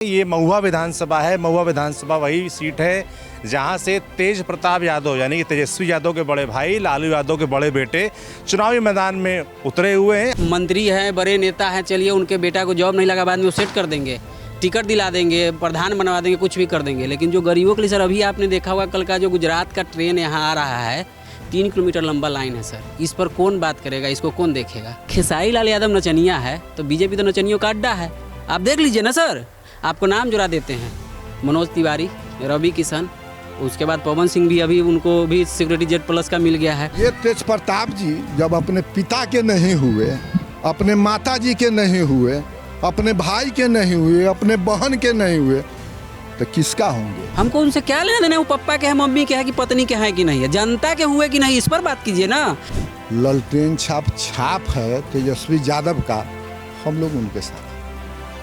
ये महुआ विधानसभा है। महुआ विधानसभा वही सीट है जहां से तेज प्रताप यादव यानी कि तेजस्वी यादव के बड़े भाई लालू यादव के बड़े बेटे चुनावी मैदान में उतरे हुए हैं। मंत्री हैं, बड़े नेता हैं, चलिए उनके बेटा को जॉब नहीं लगा, बाद में वो सेट कर देंगे, टिकट दिला देंगे, प्रधान बनवा देंगे, कुछ भी कर देंगे। लेकिन जो गरीबों के लिए सर, अभी आपने देखा होगा कल का जो गुजरात का ट्रेन यहाँ आ रहा है, 3 किलोमीटर लंबा लाइन है सर। इस पर कौन बात करेगा, इसको कौन देखेगा? खेसारी लाल यादव नचनिया है तो बीजेपी तो नचनियों का अड्डा है। आप देख लीजिए ना सर, आपको नाम जुड़ा देते हैं, मनोज तिवारी, रवि किशन, उसके बाद पवन सिंह भी, अभी उनको भी सिक्योरिटी जेट प्लस का मिल गया है। ये तेज प्रताप जी जब अपने पिता के नहीं हुए, अपने माता जी के नहीं हुए, अपने भाई के नहीं हुए, अपने बहन के नहीं हुए, तो किसका होंगे? हमको उनसे क्या लेना देना? वो पप्पा के है, मम्मी के है, कि पत्नी के है कि नहीं है, जनता के हुए कि नहीं, इस पर बात कीजिए ना। ललटेन छाप है तेजस्वी यादव का, हम लोग उनके साथ।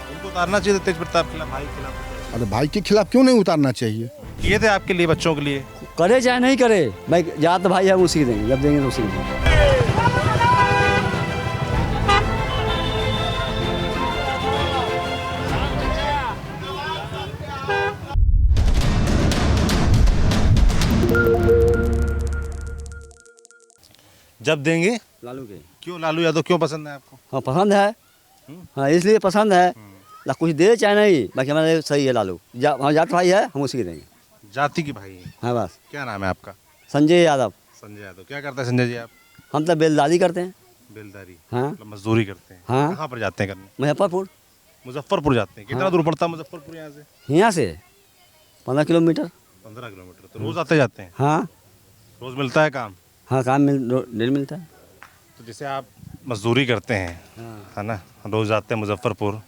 उनको उतारना चाहिए तेज प्रताप के खिलाफ, भाई के खिलाफ। अरे भाई के खिलाफ क्यों नहीं उतारना चाहिए? ये थे आपके लिए, बच्चों के लिए। करे चाहे नहीं करे, भाई जात भाई हम उसी देंगे, जब देंगे तो उसी देंगे। जब देंगे लालू के। क्यों लालू यादव क्यों पसंद है आपको? हाँ पसंद है, हाँ इसलिए पसंद है। कुछ दे चाहे नहीं, बाकी हमारे सही है लालू। हमारा जात भाई है, हम उसी के देंगे। जाति की भाई है। हाँ बस। क्या नाम है आपका? संजय यादव। संजय यादव। क्या करता है संजय जी आप? हम तो बेलदारी करते हैं। बेलदारी? हाँ। मतलब मजदूरी करते हैं। हाँ। कहाँ पर जाते हैं करने? मुजफ्फरपुर। मुजफ्फरपुर जाते हैं। कितना हाँ। दूर पड़ता है मुजफ्फरपुर यहाँ से? यहाँ से 15 किलोमीटर। 15 किलोमीटर। तो रोज आते जाते हैं? हाँ। रोज मिलता है काम? हाँ काम डेढ़ मिलता है। तो जैसे आप मजदूरी करते हैं, है ना, रोज आते हैं मुजफ्फरपुर।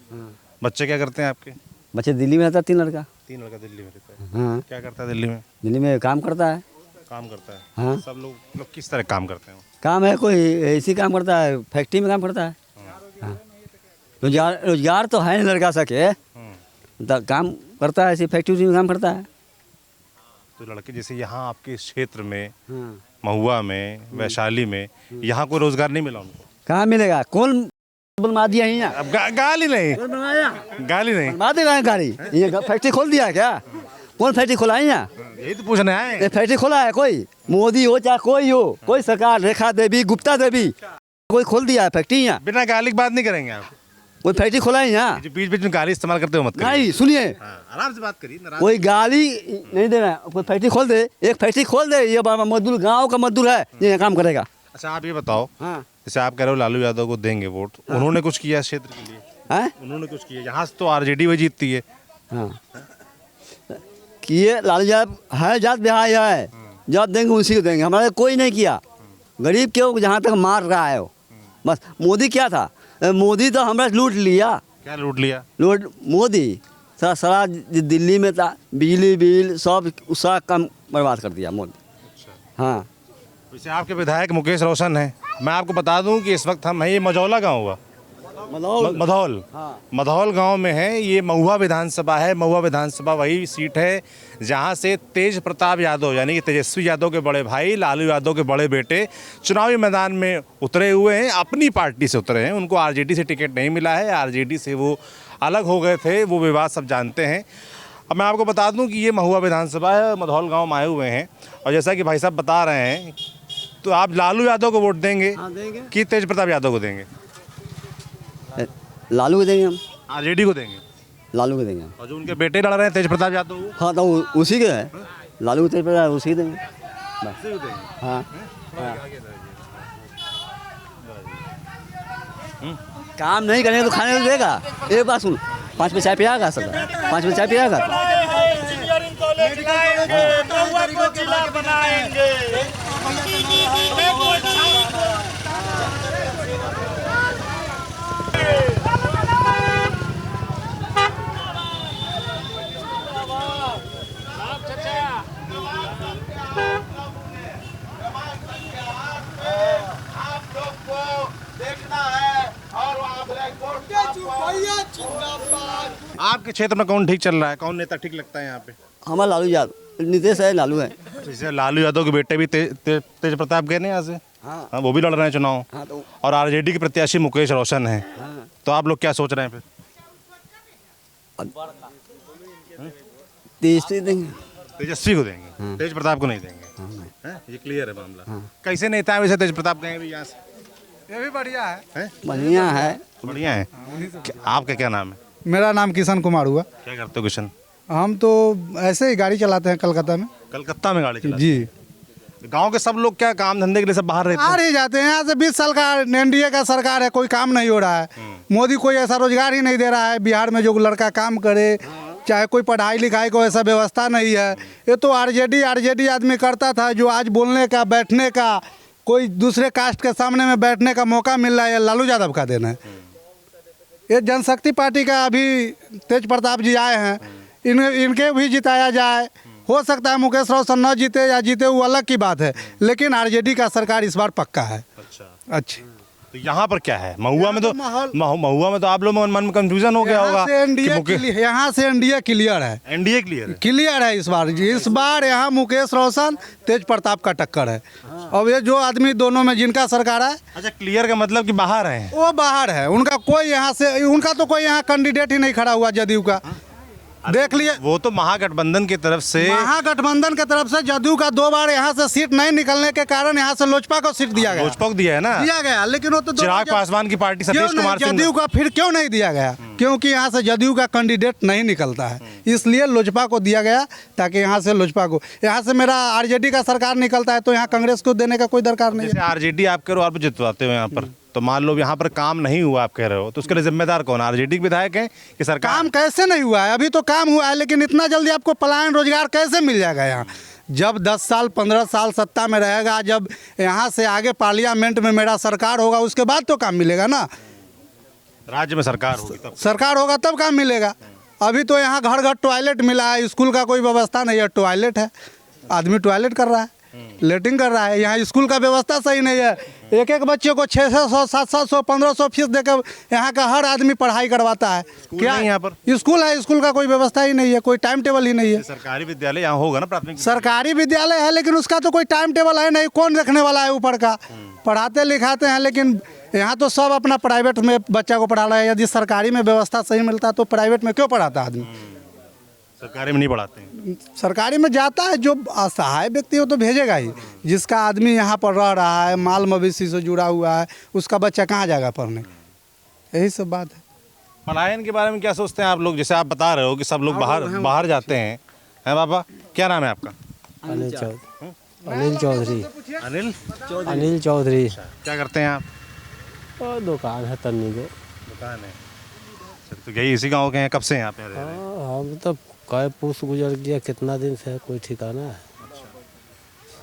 बच्चे क्या करते हैं आपके? बच्चे दिल्ली में रहता है, 3 लड़का। 3 लड़का दिल्ली में रहता है। हाँ। क्या करता है दिल्ली में? दिल्ली में काम करता है। काम करता है। हाँ। सब लोग किस तरह काम करते हैं? काम है, कोई ऐसी काम करता है, फैक्ट्री में काम करता है। हाँ। रोजगार तो है नहीं लड़का सके, तो काम करता है, ऐसी फैक्ट्री में काम करता है। तो लड़के जैसे यहाँ आपके इस क्षेत्र में, हाँ। महुआ में, वैशाली में, यहाँ कोई रोजगार नहीं मिला उनको? कहाँ मिलेगा? कौन बनवा दिया है यहाँ? अब गाली नहीं, कौन बनवाया? गाली नहीं। बनवा देगा है गाड़ी। ये फैक्ट्री खोल दिया है क्या? कौन फैक्ट्री खोला है यहाँ? यही तो पूछने आए। ये फैक्ट्री खोला है कोई? मोदी हो चाहे कोई हो, कोई सरकार, रेखा देवी, गुप्ता देवी, कोई खोल दिया है फैक्ट्री यहाँ? बिना गाली की बात नहीं करेंगे आप। कोई फैक्ट्री खोला है यहाँ? बीच बीच में गाली इस्तेमाल करते हो मत करिए। नहीं सुनिए, आराम से बात करिए। कोई गाली नहीं देना। कोई फैक्ट्री खोल दे, एक फैक्ट्री खोल दे, ये मजदूर, गाँव का मजदूर है, ये काम करेगा। अच्छा आप ये बताओ, हाँ। जैसे आप कह रहे हो लालू यादव को देंगे वोट, उन्होंने कुछ किया क्षेत्र के लिए? हैं? उन्होंने कुछ किया? यहाँ से तो आरजेडी वही जीतती है। हाँ किए, लालू यादव है, जात बिहार है, जब देंगे उसी को देंगे। हमारे कोई नहीं किया, गरीब क्यों जहाँ तक मार रहा है वो। बस मोदी क्या था? मोदी तो हमारा लूट लिया। क्या लूट लिया? लूट मोदी सारा दिल्ली में था, बिजली बिल सब उसका कम बर्बाद कर दिया मोदी। हाँ। वैसे आपके विधायक मुकेश रोशन हैं। मैं आपको बता दूं कि इस वक्त हम हैं, ये मझौला गांव हुआ, मधौल। हाँ। मधौल गांव में है। ये महुआ विधानसभा है। महुआ विधानसभा वही सीट है जहां से तेज प्रताप यादव यानी कि तेजस्वी यादव के बड़े भाई लालू यादव के बड़े बेटे चुनावी मैदान में उतरे हुए हैं। अपनी पार्टी से उतरे हैं, उनको आरजेडी से टिकट नहीं मिला है, आरजेडी से वो अलग हो गए थे, वो विवाद सब जानते हैं। अब मैं आपको बता दूं कि ये महुआ विधानसभा है, मधौल गाँव में आए हुए हैं। और जैसा कि भाई साहब बता रहे हैं, तो आप लालू यादव को वोट देंगे? हाँ देंगे। कि तेज प्रताप यादव को देंगे? लालू को देंगे हम। आरजेडी को देंगे? लालू को देंगे। और जो उनके बेटे लड़ रहे हैं तेज प्रताप यादव, वो हाँ तो उसी के है, लालू को तेज उसी देंगे। हाँ। हाँ। काम नहीं करेंगे तो खाने तो देगा। एक बात सुन, 5 में चाय पियागा सब, 5 में चाय पियागा। आपके क्षेत्र में कौन ठीक चल रहा है? कौन नेता ठीक लगता है यहाँ पे? हमारा लालू यादव, नीतीश है, लालू है। जैसे लालू यादव के बेटे भी तेज प्रताप गए ना यहाँ से। हाँ, वो भी लड़ रहे हैं चुनाव। हाँ तो और आरजेडी के प्रत्याशी मुकेश रोशन हैं। हाँ। तो आप लोग क्या सोच रहे हैं फिर? तेजस्वी देंगे। तेजस्वी को देंगे, तेज प्रताप को नहीं देंगे। हैं? ये क्लियर है मामला। कैसे नेता है वैसे तेज प्रताप गए भी यहाँ से? ये भी बढ़िया है। हैं? बढ़िया है। बढ़िया है। आपका क्या नाम है? मेरा नाम किशन कुमार हुआ। क्या करते हो किशन? हम तो ऐसे ही गाड़ी चलाते हैं कलकत्ता में। कलकत्ता में गाड़ी चलाते जी, हैं। गांव के सब लोग क्या काम धंधे के लिए सब बाहर रहते आ हैं? ही जाते हैं। यहाँ से 20 साल का एनडीए का सरकार है, कोई काम नहीं हो रहा है। मोदी कोई ऐसा रोजगार ही नहीं दे रहा है बिहार में जो लड़का काम करे, चाहे कोई पढ़ाई लिखाई को ऐसा व्यवस्था नहीं है। ये तो आरजेडी आदमी करता था, जो आज बोलने का बैठने का कोई दूसरे कास्ट के सामने में बैठने का मौका मिल रहा है, ये लालू यादव का देना है। ये जनशक्ति पार्टी का अभी तेज प्रताप जी आए हैं, इनके भी जिताया जाए। हो सकता है मुकेश रोशन न जीते या जीते वो अलग की बात है, लेकिन आरजेडी का सरकार इस बार पक्का है। अच्छा, अच्छी तो यहाँ पर क्या है? महुआ में तो माहौल- महुआ में तो आप लोग मन में कंफ्यूजन हो गया होगा यहाँ से एनडीए क्लियर है। एनडीए क्लियर है। क्लियर है इस बार यहाँ मुकेश रोशन तेज प्रताप का टक्कर है। अब ये जो आदमी दोनों में जिनका सरकार है अच्छा, क्लियर का मतलब कि बाहर है। वो बाहर है, उनका तो कोई यहाँ कैंडिडेट ही नहीं खड़ा हुआ जदयू का। देख लिए, वो तो महागठबंधन की तरफ से महागठबंधन की तरफ से जदयू का 2 बार यहाँ से सीट नहीं निकलने के कारण यहाँ से लोजपा को सीट दिया गया। लोजपा को दिया है ना, दिया गया, लेकिन वो तो चिराग पासवान की पार्टी सतीश कुमार सिंह जदयू का फिर क्यों नहीं दिया गया? क्योंकि यहाँ से जदयू का कैंडिडेट नहीं निकलता है, इसलिए लोजपा को दिया गया, ताकि यहाँ से लोजपा को, यहाँ से मेरा आरजेडी का सरकार निकलता है तो यहाँ कांग्रेस को देने का कोई दरकार नहीं है। जैसे आरजेडी आप कह रहे हो, आप जितवाते हो यहाँ पर, तो मान लो यहाँ पर काम नहीं हुआ आप कह रहे हो, तो उसके लिए जिम्मेदार कौन? आरजेडी के विधायक हैं कि सरकार? काम कैसे नहीं हुआ है? अभी तो काम हुआ है, लेकिन इतना जल्दी आपको पलायन रोजगार कैसे मिल जाएगा यहाँ? जब 10 साल 15 साल सत्ता में रहेगा, जब यहाँ से आगे पार्लियामेंट में मेरा सरकार होगा, उसके बाद तो काम मिलेगा ना। राज्य में सरकार होगी तब। सरकार होगा तब काम मिलेगा। अभी तो यहाँ घर घर टॉयलेट मिला है, स्कूल का कोई व्यवस्था नहीं है। टॉयलेट है, आदमी टॉयलेट कर रहा है, लेटिंग कर रहा है। यहाँ स्कूल का व्यवस्था सही नहीं है। एक बच्चे को 600 700 1500 फीस देकर यहाँ का हर आदमी पढ़ाई करवाता है। क्या नहीं यहाँ पर? स्कूल है, स्कूल का कोई व्यवस्था ही नहीं है, कोई टाइम टेबल ही नहीं है। सरकारी विद्यालय यहाँ होगा ना, प्राथमिक सरकारी विद्यालय है, लेकिन उसका तो कोई टाइम टेबल है नहीं। कौन रखने वाला है ऊपर का? पढ़ाते लिखाते हैं, लेकिन यहाँ तो सब अपना प्राइवेट में बच्चा को पढ़ा रहा है। यदि सरकारी में व्यवस्था सही मिलता तो प्राइवेट में क्यों पढ़ाता आदमी? सरकारी में नहीं पढ़ाते हैं। सरकारी में जाता है, जो असहाय व्यक्ति हो तो भेजेगा ही। जिसका आदमी यहाँ पर रह रहा है, माल मवेशी से जुड़ा हुआ है, उसका बच्चा कहाँ जाएगा पढ़ने? यही सब बात है। पलायन के बारे में क्या सोचते हैं आप लोग? जैसे आप बता रहे हो कि सब लोग बाहर जाते हैं बाबा, क्या नाम है आपका? अनिल चौधरी। अनिल चौधरी। अनिल चौधरी। क्या करते हैं आप? और दुकान है तन्नी को। दुकान है। तो यही इसी गांव के हैं? कब से यहाँ पे रह रहे हैं? हम तो कई पूछ गुजर गया, कितना दिन से है, कोई ठिकाना है।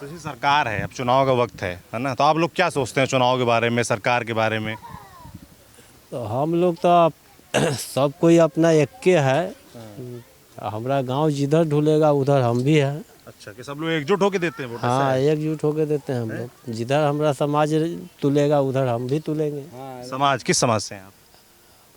तो जैसे सरकार है, अब चुनाव का वक्त है ना, तो आप लोग क्या सोचते हैं चुनाव के बारे में, सरकार के बारे में? तो हम लोग तो सब कोई अपना एक के है। हमारा गांव जिधर ढूलेगा उधर हम भी हैं। अच्छा, कि सब लोग एकजुट होके देते हैं वोट? हाँ, एकजुट होकर देते हैं हम लोग। जिधर हमारा समाज तुलेगा उधर हम भी तुलेंगे। समाज, किस समाज से हैं आप?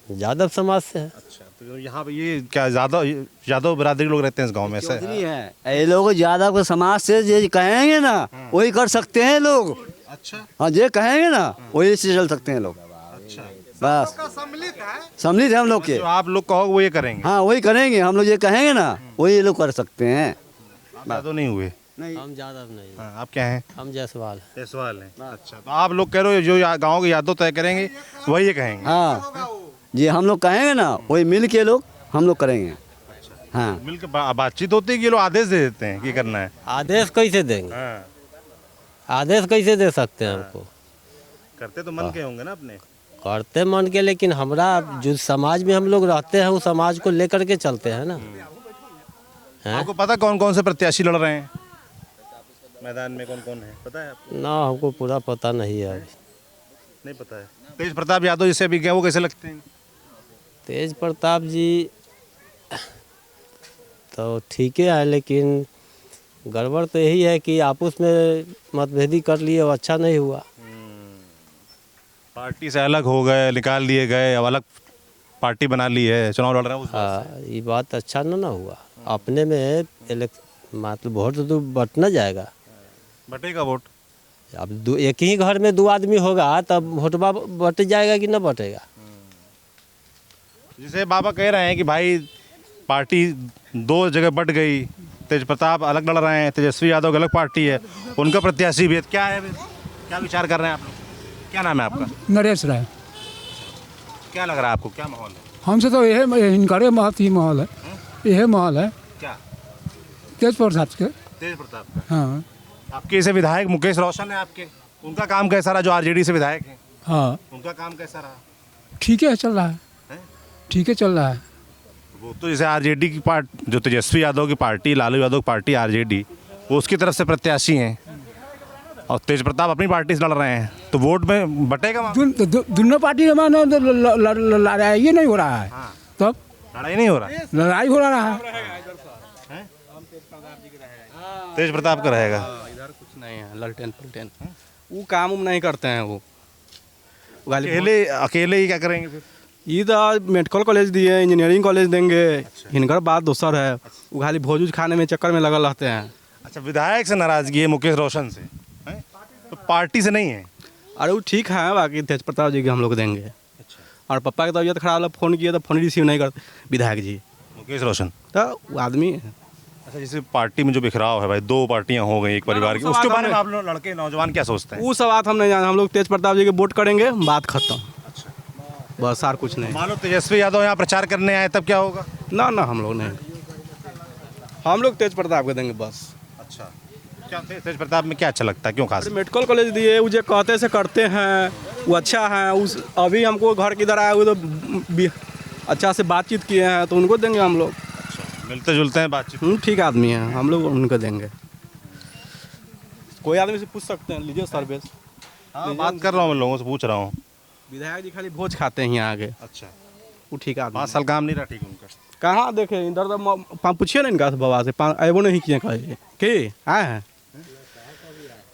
यादव समाज से है। अच्छा, तो यहाँ पे ये क्या यादव बिरादरी लोग रहते हैं इस गांव में से? चौधरी है, ये लोग ज्यादा को समाज से जो कहेंगे ना वही कर सकते हैं लोग। अच्छा, हाँ, जो कहेंगे ना वही से चल सकते हैं लोग। अच्छा, बस सम्मिलित है हम लोग के। जो आप लोग कहोगे वो ये करेंगे? हाँ, वही करेंगे। हम लोग ये कहेंगे ना वही ये लोग कर सकते हैं। तो नहीं हुए? हम यादव नहीं, हाँ, आप क्या हैं? हम जायसवाल। जायसवाल हैं। अच्छा, तो आप लोग कह रहे हो जो गांव के यादव तय करेंगे वही ये कहेंगे? हाँ, जी हम लोग कहेंगे ना वही मिल के लोग हम लोग करेंगे। हाँ, मिलकर बातचीत होती है कि ये लोग आदेश दे देते हैं कि करना है? आदेश कैसे देंगे? हाँ, आदेश कैसे दे सकते हैं हमको? करते तो मन के होंगे ना अपने? करते मन के, लेकिन हमरा जो समाज में हम लोग रहते हैं उस समाज को लेकर के चलते हैं ना। आपको पता कौन कौन से प्रत्याशी लड़ रहे हैं मैदान में? कौन कौन है पता है आपको? ना, हमको पूरा पता नहीं है अभी। नहीं पता है। तेज प्रताप यादव जैसे अभी गए वो कैसे लगते हैं? तेज प्रताप जी तो ठीक है, लेकिन गड़बड़ तो यही है कि आपस में मतभेदी कर लिए, वो अच्छा नहीं हुआ। पार्टी से अलग हो गए, निकाल दिए गए, अब अलग पार्टी बना ली है, चुनाव लड़ रहे हैं उस बात हाँ, ये बात अच्छा ना हुआ। अपने में मतलब वोट तो बंटना जाएगा। से। बटेगा वोट? अब एक ही घर में 2 आदमी होगा तब वोटवा बट जाएगा कि ना बटेगा? जैसे बाबा कह रहे हैं कि भाई पार्टी दो जगह बट गई, तेज प्रताप अलग लड़ रहे हैं, तेजस्वी यादव की अलग पार्टी है, उनका प्रत्याशी भी है। क्या है, क्या विचार कर रहे हैं आप लोग? क्या नाम है आपका? नरेश राय। क्या लग रहा है आपको, क्या माहौल है? हमसे तो यह इनका महत ही माहौल है, यह माहौल है क्या तेज प्रताप के। तेज प्रताप का? हाँ आपके इसे विधायक मुकेश रोशन है आपके, उनका काम कैसा रहा जो आरजेडी से विधायक हैं? हाँ उनका काम कैसा रहा? ठीक है, चल रहा है, हैं? ठीक है चल रहा है। वो तो जैसे आरजेडी की पार्टी, जो तेजस्वी यादव की पार्टी, लालू यादव की पार्टी आरजेडी, वो उसकी तरफ से प्रत्याशी हैं और तेज प्रताप अपनी पार्टी से लड़ रहे हैं, तो वोट में बटेगा वहाँ? दोनों पार्टी में मानो तो लड़ाई ये नहीं हो रहा है, तब लड़ाई नहीं हो रहा, लड़ाई हो रहा है। तेज प्रताप का रहेगा। इधर कुछ नहीं है, ललटेन पलटेन वो काम उम नहीं करते हैं। वो गाली अकेले अकेले ही क्या करेंगे फिर? इधर मेडिकल कॉलेज दिए, इंजीनियरिंग कॉलेज देंगे, इनका बात दूसर है। वो खाली भोज उज खाने में चक्कर में लगल रहते हैं। अच्छा, विधायक से नाराजगी है मुकेश रोशन से, हैं? तो पार्टी से नहीं है? अरे वो ठीक है, बाकी तेज प्रताप जी के हम लोग देंगे। और पापा की तबीयत खराब, फ़ोन किया तो फ़ोन रिसीव नहीं करते विधायक जी, मुकेश रोशन तो वो आदमी है। अच्छा, जैसे पार्टी में जो बिखराव है भाई, दो पार्टियां हो गई एक परिवार की, उसके बारे में आप लोग लड़के नौजवान क्या सोचते हैं? वो सब बात हम नहीं जानते, हम लोग तेज प्रताप जी के वोट करेंगे, बात खत्म, बस और कुछ नहीं। मान लो तेजस्वी यादव यहाँ प्रचार करने आए तब क्या होगा? ना ना हम लोग नहीं, हम लोग तेज प्रताप को देंगे बस। अच्छा, क्या तेज प्रताप में क्या अच्छा लगता है, क्यों खास? मेडिकल कॉलेज दिए, वो जो कहते से करते हैं, वो अच्छा है। उस अभी हमको घर के इधर आए हुए तो अच्छा से बातचीत किए हैं, तो उनको देंगे हम लोग। मिलते जुलते हैं, बातचीत। ठीक आदमी है, हम लोग उनको देंगे। कोई आदमी से पूछ सकते हैं, लीजिए सर्विस। हाँ, बात कर रहा हूँ, मैं लोगों से पूछ रहा हूँ। विधायक जी खाली भोज खाते हैं यहाँ आगे। अच्छा, वो ठीक आदमी। 5 साल काम नहीं रहा ठीक उनका? कहाँ देखे इधर तो पूछिए ना इनका बाबा से, एवो नहीं किए कहे कि आए हैं,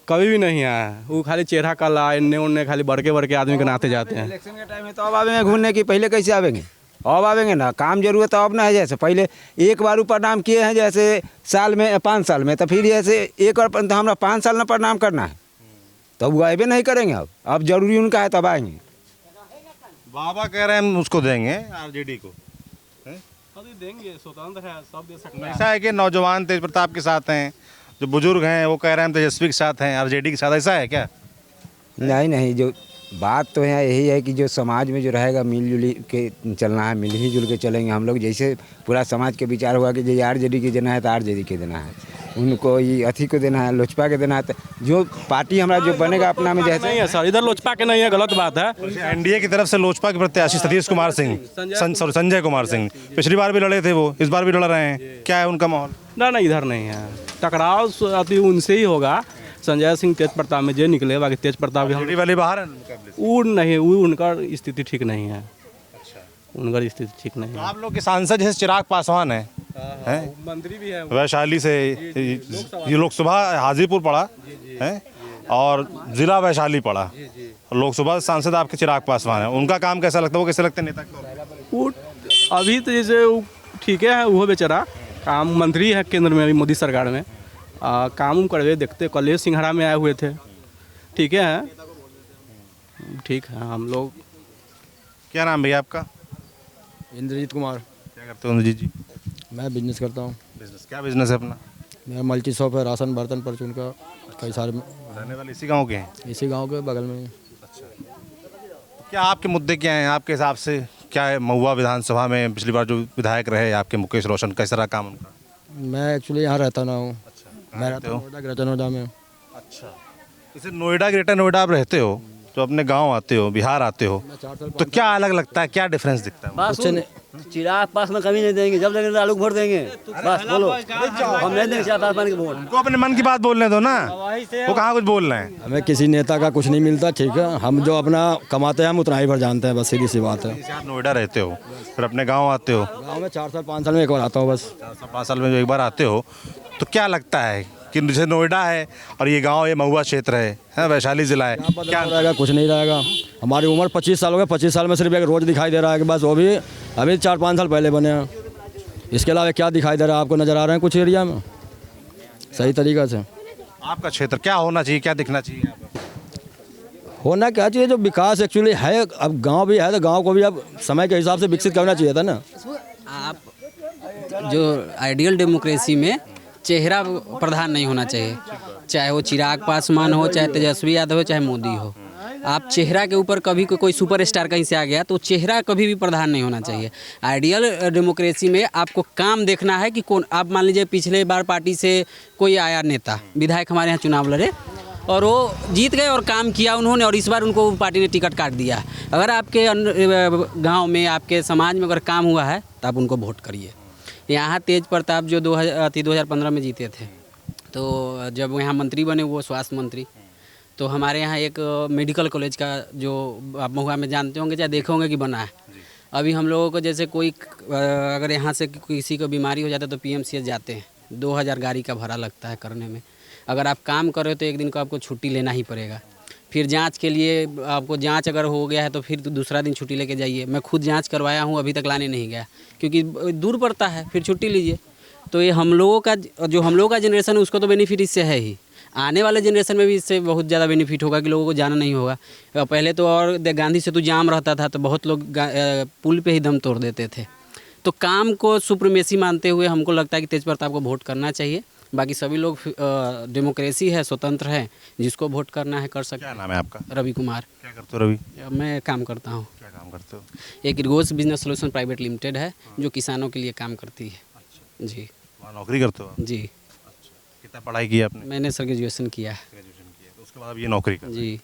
कभी भी नहीं आया। वो खाली चेहरा काला, इन्ने उन्ने खाली बड़के बड़के आदमी के नाते जाते हैं। इलेक्शन के टाइम में तो अब आवेंगे घूमने की, पहले कैसे आवेंगे? अब आवेंगे ना, काम जरूरत तो अब ना है। जैसे पहले एक बार प्रणाम किए हैं, जैसे साल में 5 साल में, तो फिर जैसे एक बार हमारा 5 साल में प्रणाम करना है, तो वो आए भी नहीं करेंगे। अब जरूरी उनका है तब आएंगे। बाबा कह रहे हैं हम उसको देंगे, आरजेडी को। देंगे, स्वतंत्र है, सब दे सकते हैं। ऐसा है कि नौजवान तेज प्रताप के साथ हैं, जो बुजुर्ग हैं वो कह रहे हैं हम तेजस्वी के साथ हैं, आरजेडी के साथ, ऐसा है क्या? नहीं नहीं, जो बात तो है यही है कि जो समाज में जो रहेगा मिलजुल के चलना है, मिल ही जुल के चलेंगे हम लोग। जैसे पूरा समाज के विचार हुआ कि जो आरजेडी के देना है तो आरजेडी के देना है, उनको ये अथी को देना है, लोजपा के देना है। तो जो पार्टी हमारा जो बनेगा अपना में जैसे नहीं है सर, इधर लोजपा के नहीं है, गलत बात है। एनडीए की तरफ से लोजपा के प्रत्याशी सतीश कुमार सिंह, संजय कुमार सिंह पिछली बार भी लड़े थे, वो इस बार भी लड़ रहे हैं, क्या है उनका माहौल? ना इधर नहीं है, टकराव अति उनसे ही होगा। संजय सिंह तेज प्रताप में जो निकले, बाकी तेज प्रताप आरजेडी वाले बाहर हैं मुकाबले से? वो नहीं, वो उनका स्थिति ठीक नहीं है। उनका स्थिति ठीक नहीं तो है। आप लोग के सांसद जैसे चिराग पासवान हैं, मंत्री भी है, वैशाली से, ये लोकसभा हाजीपुर पड़ा है और जिला वैशाली पड़ा, लोकसभा सांसद आपके चिराग पासवान है, उनका काम कैसा लगता है, वो कैसे लगते हैं नेता के तौर पे? वो अभी तो जैसे वो ठीक है, वो बेचारा काम मंत्री है केंद्र में, अभी मोदी सरकार में काम करवे देखते। कॉलेज सिंघाड़ा में आए हुए थे, ठीक है, ठीक है। हम लोग, क्या नाम भैया आपका? इंद्रजीत कुमार। क्या करते हो इंद्रजीत जी? मैं बिजनेस करता हूँ। बिजनेस, क्या बिजनेस है अपना? मेरा मल्टी शॉप है, राशन बर्तन परचून का। कई सारे रहने वाले इसी गांव के हैं? इसी गांव के बगल में। क्या आपके मुद्दे क्या हैं आपके हिसाब से? क्या है महुआ विधानसभा में पिछली बार जो विधायक रहे आपके मुकेश रोशन, कैसा रहा काम उनका? मैं एक्चुअली यहाँ रहता ना हूँ। मैं रहता हो? हूँ नोएडा, ग्रेटर नोएडा में। अच्छा, जैसे नोएडा, ग्रेटर नोएडा आप रहते हो, तो अपने गांव आते हो, बिहार आते हो, तो क्या अलग लगता है, क्या डिफरेंस दिखता है? बस चिराग पास में कमी नहीं देंगे, जब देंगे लालू वोट देंगे। बस बोलो, हम नहीं देंगे चिराग पासवान के वोट। उनको अपने मन की बात बोलने दो ना, वो कहाँ कुछ बोल रहे हैं। हमें किसी नेता का कुछ नहीं मिलता, ठीक है। हम जो अपना कमाते हैं हम उतना ही भर जानते हैं, बस सीधी सी बात है। जैसे आप नोएडा रहते हो, फिर अपने गाँव आते हो, गाँव में 4 साल 5 साल में एक बार आता हूँ बस। 5 साल में जो एक बार आते हो, तो क्या लगता है कि जैसे नोएडा है और ये गांव, ये महुआ क्षेत्र है, वैशाली जिला है, क्या रहेगा? कुछ नहीं रहेगा। हमारी उम्र 25 साल हो गए, 25 साल में सिर्फ एक रोड दिखाई दे रहा है कि बस, वो भी अभी 4-5 साल पहले बने हैं। इसके अलावा क्या दिखाई दे रहा है आपको? नज़र आ रहे हैं कुछ एरिया में सही तरीक़ा से? आपका क्षेत्र क्या होना चाहिए, क्या दिखना चाहिए यहाँ पर? होना क्या चाहिए, जो विकास एक्चुअली है, अब गांव भी है तो गांव को भी अब समय के हिसाब से विकसित करना चाहिए था ना। आप जो आइडियल डेमोक्रेसी में चेहरा प्रधान नहीं होना चाहिए, चाहे वो चिराग पासवान हो, चाहे तेजस्वी यादव हो, चाहे मोदी हो। आप चेहरा के ऊपर कभी कोई सुपरस्टार कहीं से आ गया तो चेहरा कभी भी प्रधान नहीं होना चाहिए। आइडियल डेमोक्रेसी में आपको काम देखना है कि कौन, आप मान लीजिए पिछले बार पार्टी से कोई आया नेता, विधायक हमारे यहाँ चुनाव लड़े और वो जीत गए और काम किया उन्होंने, और इस बार उनको पार्टी ने टिकट काट दिया। अगर आपके गांव में, आपके समाज में अगर काम हुआ है तो आप उनको वोट करिए। यहाँ तेज प्रताप जो 2015 में जीते थे, तो जब यहाँ मंत्री बने वो स्वास्थ्य मंत्री, तो हमारे यहाँ एक मेडिकल कॉलेज का जो आप महुआ में जानते होंगे या देखे होंगे कि बना है। अभी हम लोगों को जैसे कोई अगर यहाँ से किसी को बीमारी हो जाता है तो PMCH जाते हैं, 2000 गाड़ी का भाड़ा लगता है करने में। अगर आप काम कर रहे हो तो एक दिन को आपको छुट्टी लेना ही पड़ेगा। फिर जांच के लिए आपको जांच अगर हो गया है तो फिर दूसरा दिन छुट्टी लेके जाइए। मैं खुद जांच करवाया हूँ, अभी तक लाने नहीं गया क्योंकि दूर पड़ता है, फिर छुट्टी लीजिए। तो ये हम लोगों का जनरेशन है उसको तो बेनिफिट इससे है ही, आने वाले जनरेशन में भी इससे बहुत ज़्यादा बेनिफिट होगा कि लोगों को जाना नहीं होगा। पहले तो और गांधी सेतु जाम रहता था तो बहुत लोग पुल पे ही दम तोड़ देते थे। तो काम को सुप्रीमेसी मानते हुए हमको लगता है कि तेज प्रताप को वोट करना चाहिए। बाकी सभी लोग डेमोक्रेसी है, स्वतंत्र है, जिसको वोट करना है कर सकते हैं। क्या नाम है आपका? रवि कुमार। क्या करते हो रवि? मैं काम करता हूँ। क्या काम करते हो? एक इर्गोस बिजनेस सोल्यूशन प्राइवेट लिमिटेड है जो किसानों के लिए काम करती है। जी। वहाँ नौकरी करते हो? जी। कितना पढ़ाई की आपने? मैंने सर ग्रेजुएशन किया है। तो उसके बाद अब ये नौकरी कर। जी।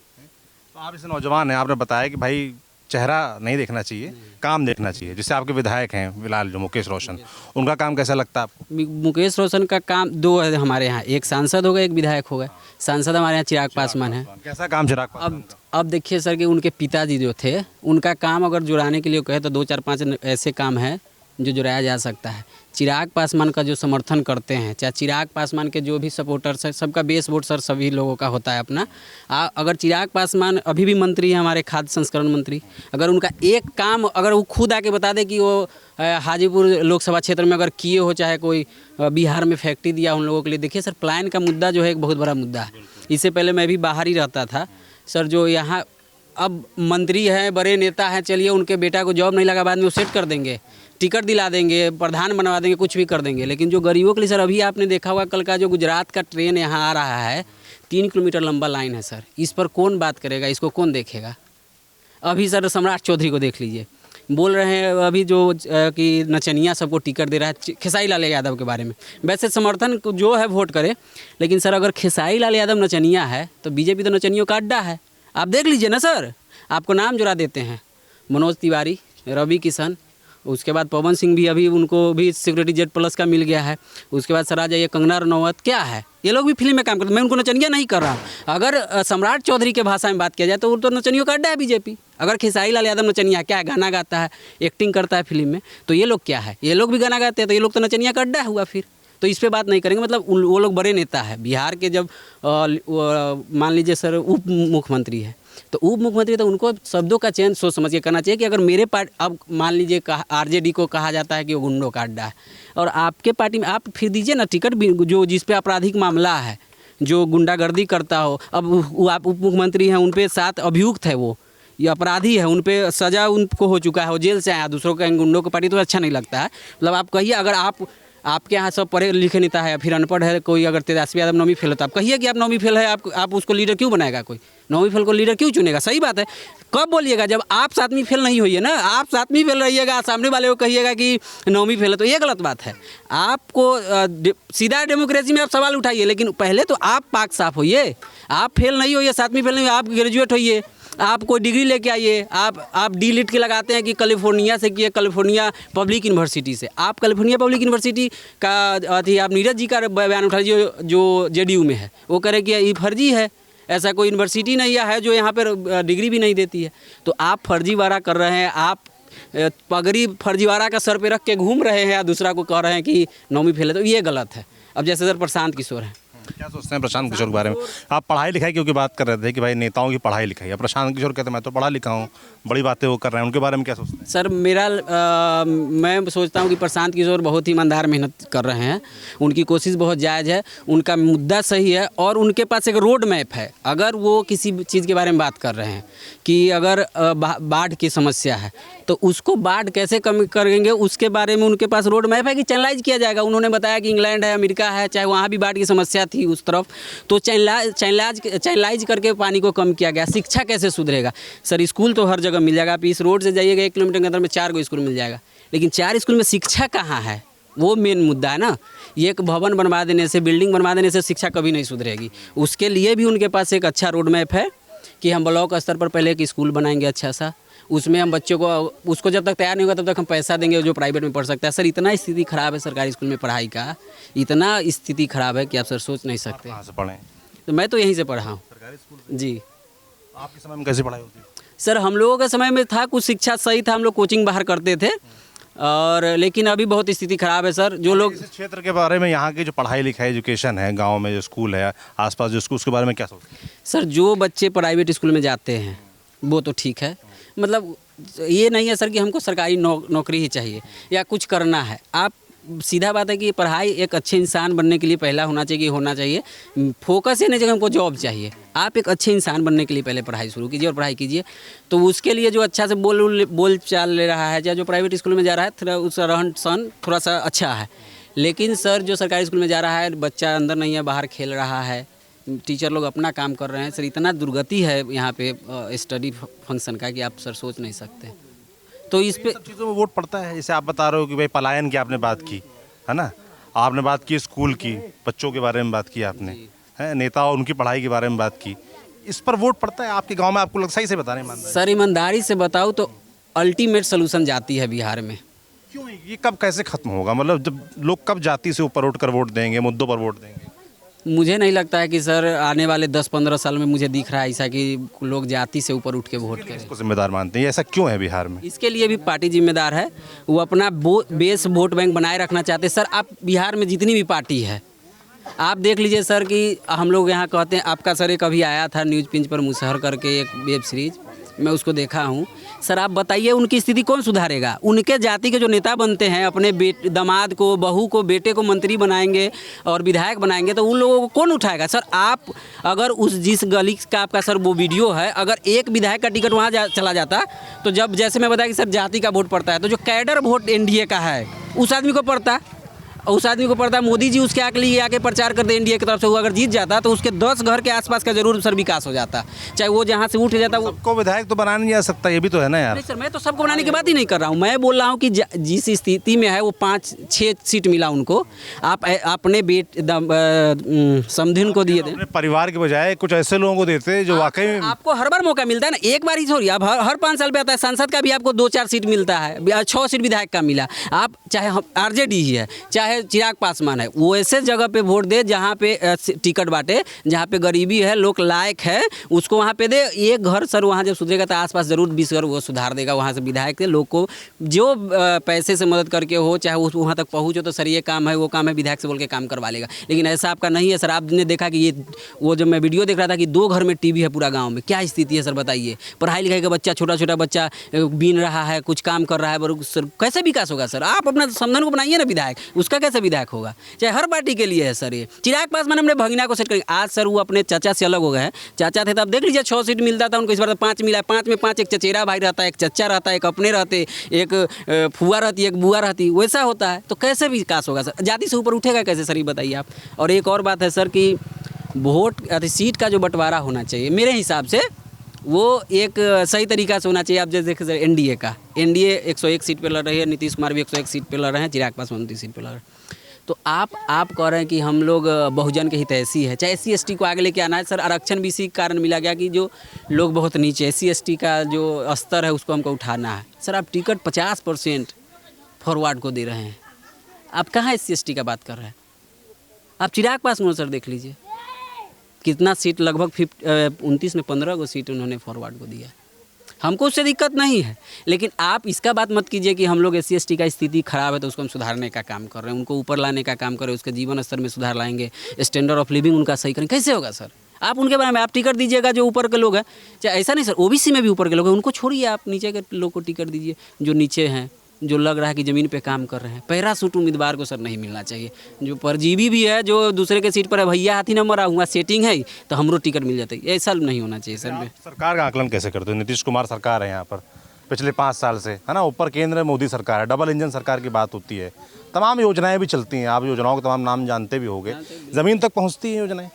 तो आप इस नौजवान हैं, आपने बताया कि भाई चेहरा नहीं देखना चाहिए, काम देखना चाहिए। जैसे आपके विधायक हैं फिलहाल जो मुकेश रोशन, उनका काम कैसा लगता है आपको? मुकेश रोशन का काम दो है हमारे यहाँ, एक सांसद हो गए, एक विधायक हो गए। सांसद हमारे यहाँ चिराग पासवान है। कैसा काम चिराग पासवान? अब देखिए सर कि उनके पिताजी जो थे, उनका काम अगर जुड़ाने के लिए कहे तो 2 4 5 ऐसे काम है जो जुड़ाया जा सकता है। चिराग पासवान का जो समर्थन करते हैं, चाहे चिराग पासवान के जो भी सपोर्टर्स है, सबका बेस वोट सर सभी लोगों का होता है अपना। अगर चिराग पासवान अभी भी मंत्री है हमारे खाद्य संस्करण मंत्री, अगर उनका एक काम अगर वो खुद आके बता दे कि वो हाजीपुर लोकसभा क्षेत्र में अगर किए हो, चाहे कोई बिहार में फैक्ट्री दिया उन लोगों के लिए। देखिए सर, प्लान का मुद्दा जो है एक बहुत बड़ा मुद्दा है। इससे पहले मैं भी बाहर ही रहता था सर। जो यहाँ अब मंत्री हैं, बड़े नेता हैं, चलिए उनके बेटा को जॉब नहीं लगा, बाद में वो सेट कर देंगे, टिकट दिला देंगे, प्रधान बनवा देंगे, कुछ भी कर देंगे। लेकिन जो गरीबों के लिए सर, अभी आपने देखा होगा कल का जो गुजरात का ट्रेन यहाँ आ रहा है, 3 किलोमीटर लंबा लाइन है सर। इस पर कौन बात करेगा, इसको कौन देखेगा? अभी सर सम्राट चौधरी को देख लीजिए, बोल रहे हैं अभी जो कि नचनिया सबको टिकट दे रहा है, खेसारी लाल यादव के बारे में। वैसे समर्थन जो है वोट करे, लेकिन सर अगर खेसारी लाल यादव नचनिया है तो बीजेपी तो नचनियों का अड्डा है। आप देख लीजिए ना सर, आपको नाम जुड़ा देते हैं, मनोज तिवारी, रवि किशन, उसके बाद पवन सिंह भी, अभी उनको भी सिक्योरिटी जेट प्लस का मिल गया है। उसके बाद सर आ जाइए कंगना रनौत, क्या है, ये लोग भी फिल्म में काम करते हैं। मैं उनको नचनिया नहीं कर रहा हूँ। अगर सम्राट चौधरी के भाषा में बात किया जाए तो वो तो नचनियों का अड्डा है बीजेपी। अगर खेसारी लाल यादव नचनिया क्या है, गाना गाता है, एक्टिंग करता है फिल्म में, तो ये लोग क्या है, ये लोग भी गाना गाते हैं, तो ये लोग तो नचनिया का अड्डा हुआ। फिर तो इस पर बात नहीं करेंगे। मतलब वो लोग बड़े नेता है। बिहार के जब मान लीजिए सर उप मुख्यमंत्री है, तो उप मुख्यमंत्री तो उनको शब्दों का चयन सोच समझ के करना चाहिए कि अगर मेरे पार्टी, अब मान लीजिए RJD को कहा जाता है कि वो गुंडों का अड्डा है, और आपके पार्टी में आप फिर दीजिए ना टिकट भी जो जिस पे आपराधिक मामला है, जो गुंडागर्दी करता हो। अब आप उप मुख्यमंत्री हैं, उन पे 7 अभियुक्त है, वो ये अपराधी है, उन पे सज़ा उनको हो चुका है, वो जेल से आया। दूसरों का गुंडों की पार्टी तो अच्छा नहीं लगता है। मतलब आप कहिए, अगर आपके यहाँ सब पढ़े लिखे नेता है, फिर अनपढ़ है कोई, अगर तेजस्वी यादव 9वीं फेल होता है, आप कहिए कि आप 9वीं फेल है, आप उसको लीडर क्यों बनाएगा? कोई 9वीं फेल को लीडर क्यों चुनेगा? सही बात है। कब बोलिएगा? जब आप 7वीं फेल नहीं हुई है ना, आप 7वीं फेल रहिएगा, सामने वाले को कहिएगा कि 9वीं फेल है, तो ये गलत बात है। आपको सीधा डेमोक्रेसी में आप सवाल उठाइए, लेकिन पहले तो आप पाक साफ होइए। आप फेल नहीं होइए, 7वीं फेल नहीं हुई, आप ग्रेजुएट होइए, आप कोई डिग्री लेके आइए। आप डी.लिट के लगाते हैं कि कैलिफोर्निया से किए, कैलिफोर्निया पब्लिक यूनिवर्सिटी से। आप कैलिफोर्निया पब्लिक यूनिवर्सिटी का अथी, आप नीरज जी का बयान उठा लीजिए जो JDU में है, वो करे कि ये फर्जी है, ऐसा कोई यूनिवर्सिटी नहीं है जो यहाँ पर डिग्री भी नहीं देती है। तो आप फर्जीवाड़ा कर रहे हैं, आप पगड़ी फर्जीवाड़ा का सर पे रख के घूम रहे हैं, या दूसरा को कह रहे हैं कि 9वीं फेल है, तो ये गलत है। अब जैसे सर प्रशांत किशोर हैं, क्या सोचते हैं प्रशांत किशोर के बारे में? आप पढ़ाई लिखाई क्योंकि बात कर रहे थे कि भाई नेताओं की पढ़ाई लिखाई है, प्रशांत किशोर कहते हैं मैं तो पढ़ा लिखा हूँ, बड़ी बातें वो कर रहे हैं, उनके बारे में क्या सोचते हैं? सर मैं सोचता हूँ कि प्रशांत किशोर बहुत ही ईमानदार मेहनत कर रहे हैं, उनकी कोशिश बहुत जायज़ है, उनका मुद्दा सही है और उनके पास एक रोड मैप है। अगर वो किसी चीज़ के बारे में बात कर रहे हैं कि अगर बाढ़ की समस्या है तो उसको बाढ़ कैसे कम करेंगे, उसके बारे में उनके पास रोड मैप है कि चैनलाइज किया जाएगा। उन्होंने बताया कि इंग्लैंड है, अमेरिका है, चाहे वहाँ भी बाढ़ की समस्या थी उस तरफ, तो चैनलाइज करके पानी को कम किया गया। शिक्षा कैसे सुधरेगा? सर स्कूल तो हर जगह मिल जाएगा, आप इस रोड से जाइएगा 1 किलोमीटर के अंदर में 4 स्कूल मिल जाएगा, लेकिन 4 स्कूल में शिक्षा कहाँ है? वो मेन मुद्दा है ना। ये एक भवन बनवा देने से, बिल्डिंग बनवा देने से शिक्षा कभी नहीं सुधरेगी। उसके लिए भी उनके पास एक अच्छा रोड मैप है कि हम ब्लॉक स्तर पर पहले एक स्कूल बनाएंगे अच्छा सा, उसमें हम बच्चों को, उसको जब तक तैयार नहीं होगा तब तक हम पैसा देंगे जो प्राइवेट में पढ़ सकता है। सर इतना स्थिति ख़राब है सरकारी स्कूल में पढ़ाई का, इतना स्थिति ख़राब है कि आप सर सोच नहीं सकते। कहाँ से पढ़ें? तो मैं तो यहीं से पढ़ा हूँ सरकारी स्कूल। जी। आपके समय में कैसी पढ़ाई होती है? सर हम लोगों के समय में था, कुछ शिक्षा सही था, हम लोग कोचिंग बाहर करते थे, और लेकिन अभी बहुत स्थिति ख़राब है सर। जो लोग इस क्षेत्र के बारे में, यहाँ की जो पढ़ाई लिखाई एजुकेशन है, गांव में जो स्कूल है, आसपास जो स्कूल, उसके बारे में क्या सोचते हैं? सर जो बच्चे प्राइवेट स्कूल में जाते हैं वो तो ठीक है, मतलब ये नहीं है सर कि हमको सरकारी नौकरी ही चाहिए या कुछ करना है। आप सीधा बात है कि पढ़ाई एक अच्छे इंसान बनने के लिए पहला होना चाहिए, फोकस ये नहीं चाहिए हमको जॉब चाहिए। आप एक अच्छे इंसान बनने के लिए पहले पढ़ाई शुरू कीजिए और पढ़ाई कीजिए, तो उसके लिए जो अच्छा से बोल चाल ले रहा है या जो प्राइवेट स्कूल में जा रहा है, थोड़ा उसका रहन सहन थोड़ा सा अच्छा है। लेकिन सर जो सरकारी स्कूल में जा रहा है, बच्चा अंदर नहीं है, बाहर खेल रहा है, टीचर लोग अपना काम कर रहे हैं। सर इतना दुर्गति है यहाँ पे स्टडी फंक्शन का कि आप सर सोच नहीं सकते। तो इस पे सब चीज़ों में वोट पड़ता है। जैसे आप बता रहे हो कि भाई पलायन की आपने बात की है ना, आपने बात की स्कूल की, बच्चों के बारे में बात की आपने, है नेता और उनकी पढ़ाई के बारे में बात की, इस पर वोट पड़ता है आपके गांव में? आपको लगता है? सही से बता रहे हैं। सर ईमानदारी से बताऊँ तो अल्टीमेट सोल्यूशन जाती है बिहार में। क्यों? ये कब कैसे खत्म होगा? मतलब जब लोग कब जाति से ऊपर उठकर वोट देंगे, मुद्दों पर वोट देंगे? मुझे नहीं लगता है कि सर आने वाले 10-15 साल में मुझे दिख रहा है ऐसा कि लोग जाति से ऊपर उठ के वोट करें। इसको जिम्मेदार मानते हैं? ऐसा क्यों है बिहार में? इसके लिए भी पार्टी जिम्मेदार है, वो अपना बेस वोट बैंक बनाए रखना चाहते हैं। सर आप बिहार में जितनी भी पार्टी है आप देख लीजिए सर कि हम लोग यहाँ कहते हैं, आपका सर एक अभी आया था न्यूज़ पिंच पर मुसहर करके एक वेब सीरीज, मैं उसको देखा हूँ। सर आप बताइए उनकी स्थिति कौन सुधारेगा? उनके जाति के जो नेता बनते हैं अपने दामाद को, बहू को, बेटे को मंत्री बनाएंगे और विधायक बनाएंगे, तो उन लोगों को कौन उठाएगा? सर आप अगर उस जिस गली का आपका सर वो वीडियो है, अगर एक विधायक का टिकट वहाँ चला जाता, तो जब जैसे मैं बताया कि सर जाति का वोट पड़ता है, तो जो कैडर वोट एनडीए का है उस आदमी को पड़ता, मोदी जी उसके आके लिए आके प्रचार करते एनडीए की तरफ से। वो अगर जीत जाता तो उसके 10 घर के आसपास का जरूर सर विकास हो जाता, चाहे वो जहाँ से उठ जाता। वो सबको विधायक तो बनाया नहीं जा सकता, ये भी तो है ना यार। नहीं सर, मैं तो सबको बनाने की बात ही नहीं कर रहा हूँ। मैं बोल रहा हूँ कि जिस स्थिति में है वो 5-6 सीट मिला उनको, आप अपने समधिन को दिए दें, अपने परिवार के बजाय कुछ ऐसे लोगों को देते जो वाकई में। आपको हर बार मौका मिलता है ना, एक बार ही छोड़िए, आप हर 5 साल पे आता है। सांसद का भी आपको 2-4 सीट मिलता है, 6 सीट विधायक का मिला। आप चाहे आरजेडी ही है, चाहे चिराग पासवान है, वो ऐसे जगह पे वोट दे जहाँ पे टिकट बांटे, जहाँ पे गरीबी है, लोग लायक है, उसको वहाँ पे दे। एक घर सर वहाँ जब सुधरेगा तो आसपास जरूर 20 घर वो सुधार देगा। वहाँ से विधायक के लोग को जो पैसे से मदद करके हो, चाहे वो वहाँ तक पहुँचो, तो सर ये काम है वो काम है, विधायक से बोल के काम करवा लेगा। लेकिन ऐसा आपका नहीं है सर। आपने देखा कि ये वो जब मैं वीडियो देख रहा था कि 2 घर में टीवी है पूरा गाँव में, क्या स्थिति है सर बताइए? पढ़ाई लिखाई का बच्चा, छोटा बच्चा बीन रहा है, कुछ काम कर रहा है, सर कैसे विकास होगा? सर आप अपना समधन को बनाइए ना विधायक, उसका कैसे विधायक होगा? चाहे हर पार्टी के लिए है सर। ये चिराग पासवान अपने भगीना को सेट करेंगे। आज सर वो अपने चाचा से अलग हो गए हैं। चाचा थे तब देख लीजिए 6 सीट मिलता था उनको, इस बार 5 मिला। 5 में 5 एक चचेरा भाई रहता है, एक चच्चा रहता है, एक अपने रहते, एक फुआ रहती, एक बुआ रहती, वैसा होता है। तो कैसे विकास होगा सर? जाति से ऊपर उठेगा कैसे सर, ये बताइए आप। और एक और बात है सर कि वोट सीट का जो बंटवारा होना चाहिए मेरे हिसाब से वो एक सही तरीका से होना चाहिए। आप जैसे देखें सर एनडीए 101 सीट पे लड़ रही है, नीतीश कुमार भी 101 सीट पे लड़ रहे हैं, चिराग पासवान 29 सीट पे लड़ रहे हैं। तो आप कह रहे हैं कि हम लोग बहुजन के हितैषी है, चाहे SC ST को आगे लेके आना है। सर आरक्षण भी इसी कारण मिला गया कि जो लोग बहुत नीचे, SC ST का जो स्तर है उसको हमको उठाना है। सर आप टिकट 50% फॉरवर्ड को दे रहे हैं, आप कहाँ SC ST का बात कर रहे हैं? आप चिराग पासवान सर देख लीजिए कितना सीट, लगभग 29 में 15 को सीट उन्होंने फॉरवर्ड को दिया। हमको उससे दिक्कत नहीं है, लेकिन आप इसका बात मत कीजिए कि हम लोग SC/ST का स्थिति खराब है तो उसको हम सुधारने का काम कर रहे हैं, उनको ऊपर लाने का काम कर रहे हैं, उसके जीवन स्तर में सुधार लाएंगे, स्टैंडर्ड ऑफ लिविंग उनका सही करेंगे। कैसे होगा सर? आप उनके बारे में आप टिकट दीजिएगा जो ऊपर के लोग हैं, चाहे ऐसा नहीं सर, OBC में भी ऊपर के लोग हैं, उनको छोड़िए, आप नीचे के लोग को टिकट दीजिए जो नीचे हैं, जो लग रहा है कि ज़मीन पे काम कर रहे हैं। पैरासूट उम्मीदवार को सर नहीं मिलना चाहिए, जो परजीवी भी है, जो दूसरे के सीट पर है, भैया हाथी नंबर हुआ सेटिंग है तो हमरो टिकट मिल जाता है, ऐसा नहीं होना चाहिए सर। सरकार का आकलन कैसे करते हो? नीतीश कुमार सरकार है यहाँ पर पिछले 5 साल से, है ना, ऊपर केंद्र में मोदी सरकार है, डबल इंजन सरकार की बात होती है, तमाम योजनाएं भी चलती हैं, आप योजनाओं के तमाम नाम जानते भी होंगे, ज़मीन तक पहुँचती हैं योजनाएं?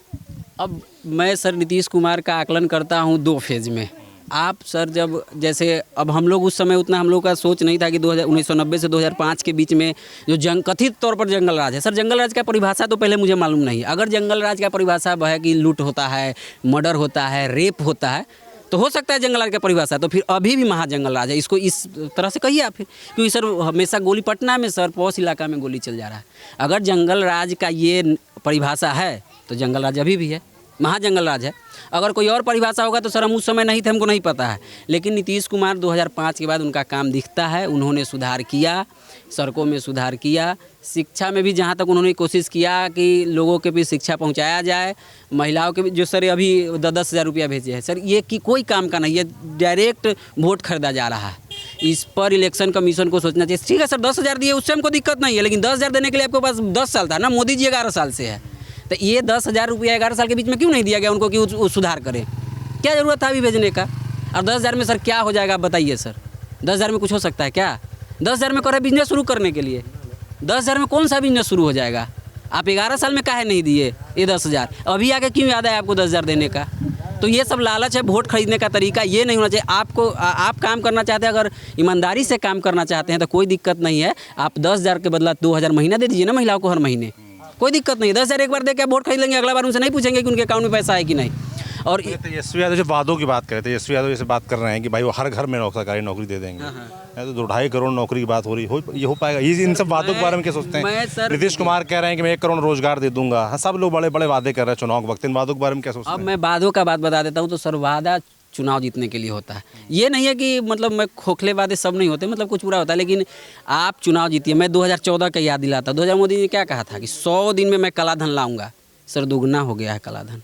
अब मैं सर नीतीश कुमार का आकलन करता हूँ 2 फेज़ में। आप सर जब जैसे अब हम लोग उस समय उतना हम लोग का सोच नहीं था कि 1990 से 2005 के बीच में जो कथित तौर पर जंगल राज है, सर जंगल राज का परिभाषा तो पहले मुझे मालूम नहीं। अगर जंगल राज का परिभाषा है कि लूट होता है, मर्डर होता है, रेप होता है, तो हो सकता है जंगल राज का परिभाषा, तो फिर अभी भी महाजंगल राज है, इसको इस तरह से कहिए आप फिर, क्योंकि सर हमेशा गोली पटना में सर पॉश इलाका में गोली चल जा रहा है। अगर जंगल राज का ये परिभाषा है तो जंगल राज अभी भी है, महाजंगल राज है। अगर कोई और परिभाषा होगा तो सर हम उस समय नहीं थे, हमको नहीं पता है, लेकिन नीतीश कुमार 2005 के बाद उनका काम दिखता है, उन्होंने सुधार किया, सड़कों में सुधार किया, शिक्षा में भी जहाँ तक उन्होंने कोशिश किया कि लोगों के भी शिक्षा पहुँचाया जाए, महिलाओं के भी जो सर अभी 10-10 हज़ार रुपया भेजे हैं सर, ये कि कोई काम का नहीं है, डायरेक्ट वोट खरीदा जा रहा है। इस पर इलेक्शन कमीशन को सोचना चाहिए। ठीक है सर 10 हज़ार दिए उससे हमको दिक्कत नहीं है, लेकिन 10 हज़ार देने के लिए आपके पास 10 साल था ना, मोदी जी 11 साल से है, तो ये 10 हज़ार रुपया 11 साल के बीच में क्यों नहीं दिया गया उनको कि वो सुधार करें? क्या ज़रूरत था अभी भेजने का? और 10 हज़ार में सर क्या हो जाएगा आप बताइए सर? 10 हज़ार में कुछ हो सकता है क्या? 10 हज़ार में करे बिजनेस शुरू करने के लिए, 10 हज़ार में कौन सा बिजनेस शुरू हो जाएगा? आप 11 साल में काहे नहीं दिए ये 10 हज़ार? अभी आके क्यों याद है आपको 10 हज़ार देने का? तो ये सब लालच है, वोट खरीदने का तरीका ये नहीं होना चाहिए। आपको आप काम करना चाहते हैं, अगर ईमानदारी से काम करना चाहते हैं तो कोई दिक्कत नहीं है, आप 10 हज़ार के बदला 2 हज़ार महीना दे दीजिए ना महिलाओं को हर महीने, कोई दिक्कत नहीं है। 10 हज़ार एक बार दे के वोट खरीद लेंगे, अगला बार उनसे नहीं पूछेंगे कि उनके अकाउंट में पैसा है कि नहीं। और तेजस्वी यादव जो वादों की बात कर रहे थे, तेजस्वी यादव जैसे बात कर रहे हैं कि भाई वो हर घर में सरकारी नौकरी दे देंगे, तो 2-2.5 करोड़ नौकरी की बात हो रही ये हो पाएगा? ये इन सब वादों के बारे में क्या सोचते हैं? नीतीश कुमार कह रहे हैं कि मैं 1 करोड़ रोजगार दे दूंगा, हाँ सब लोग बड़े बड़े वादे कर रहे हैं चुनाव के वक्त, इन वादों के बारे में क्या सोचते हैं? अब मैं वादों का बात बता देता हूँ, तो सर वादा चुनाव जीतने के लिए होता है, ये नहीं है कि मतलब मैं खोखले वादे सब नहीं होते, मतलब कुछ पूरा होता है, लेकिन आप चुनाव जीतिए। मैं 2014 का याद दिलाता, 2000 मोदी ने क्या कहा था कि 100 दिन में मैं काला धन लाऊंगा, सर दुगना हो गया है काला धन।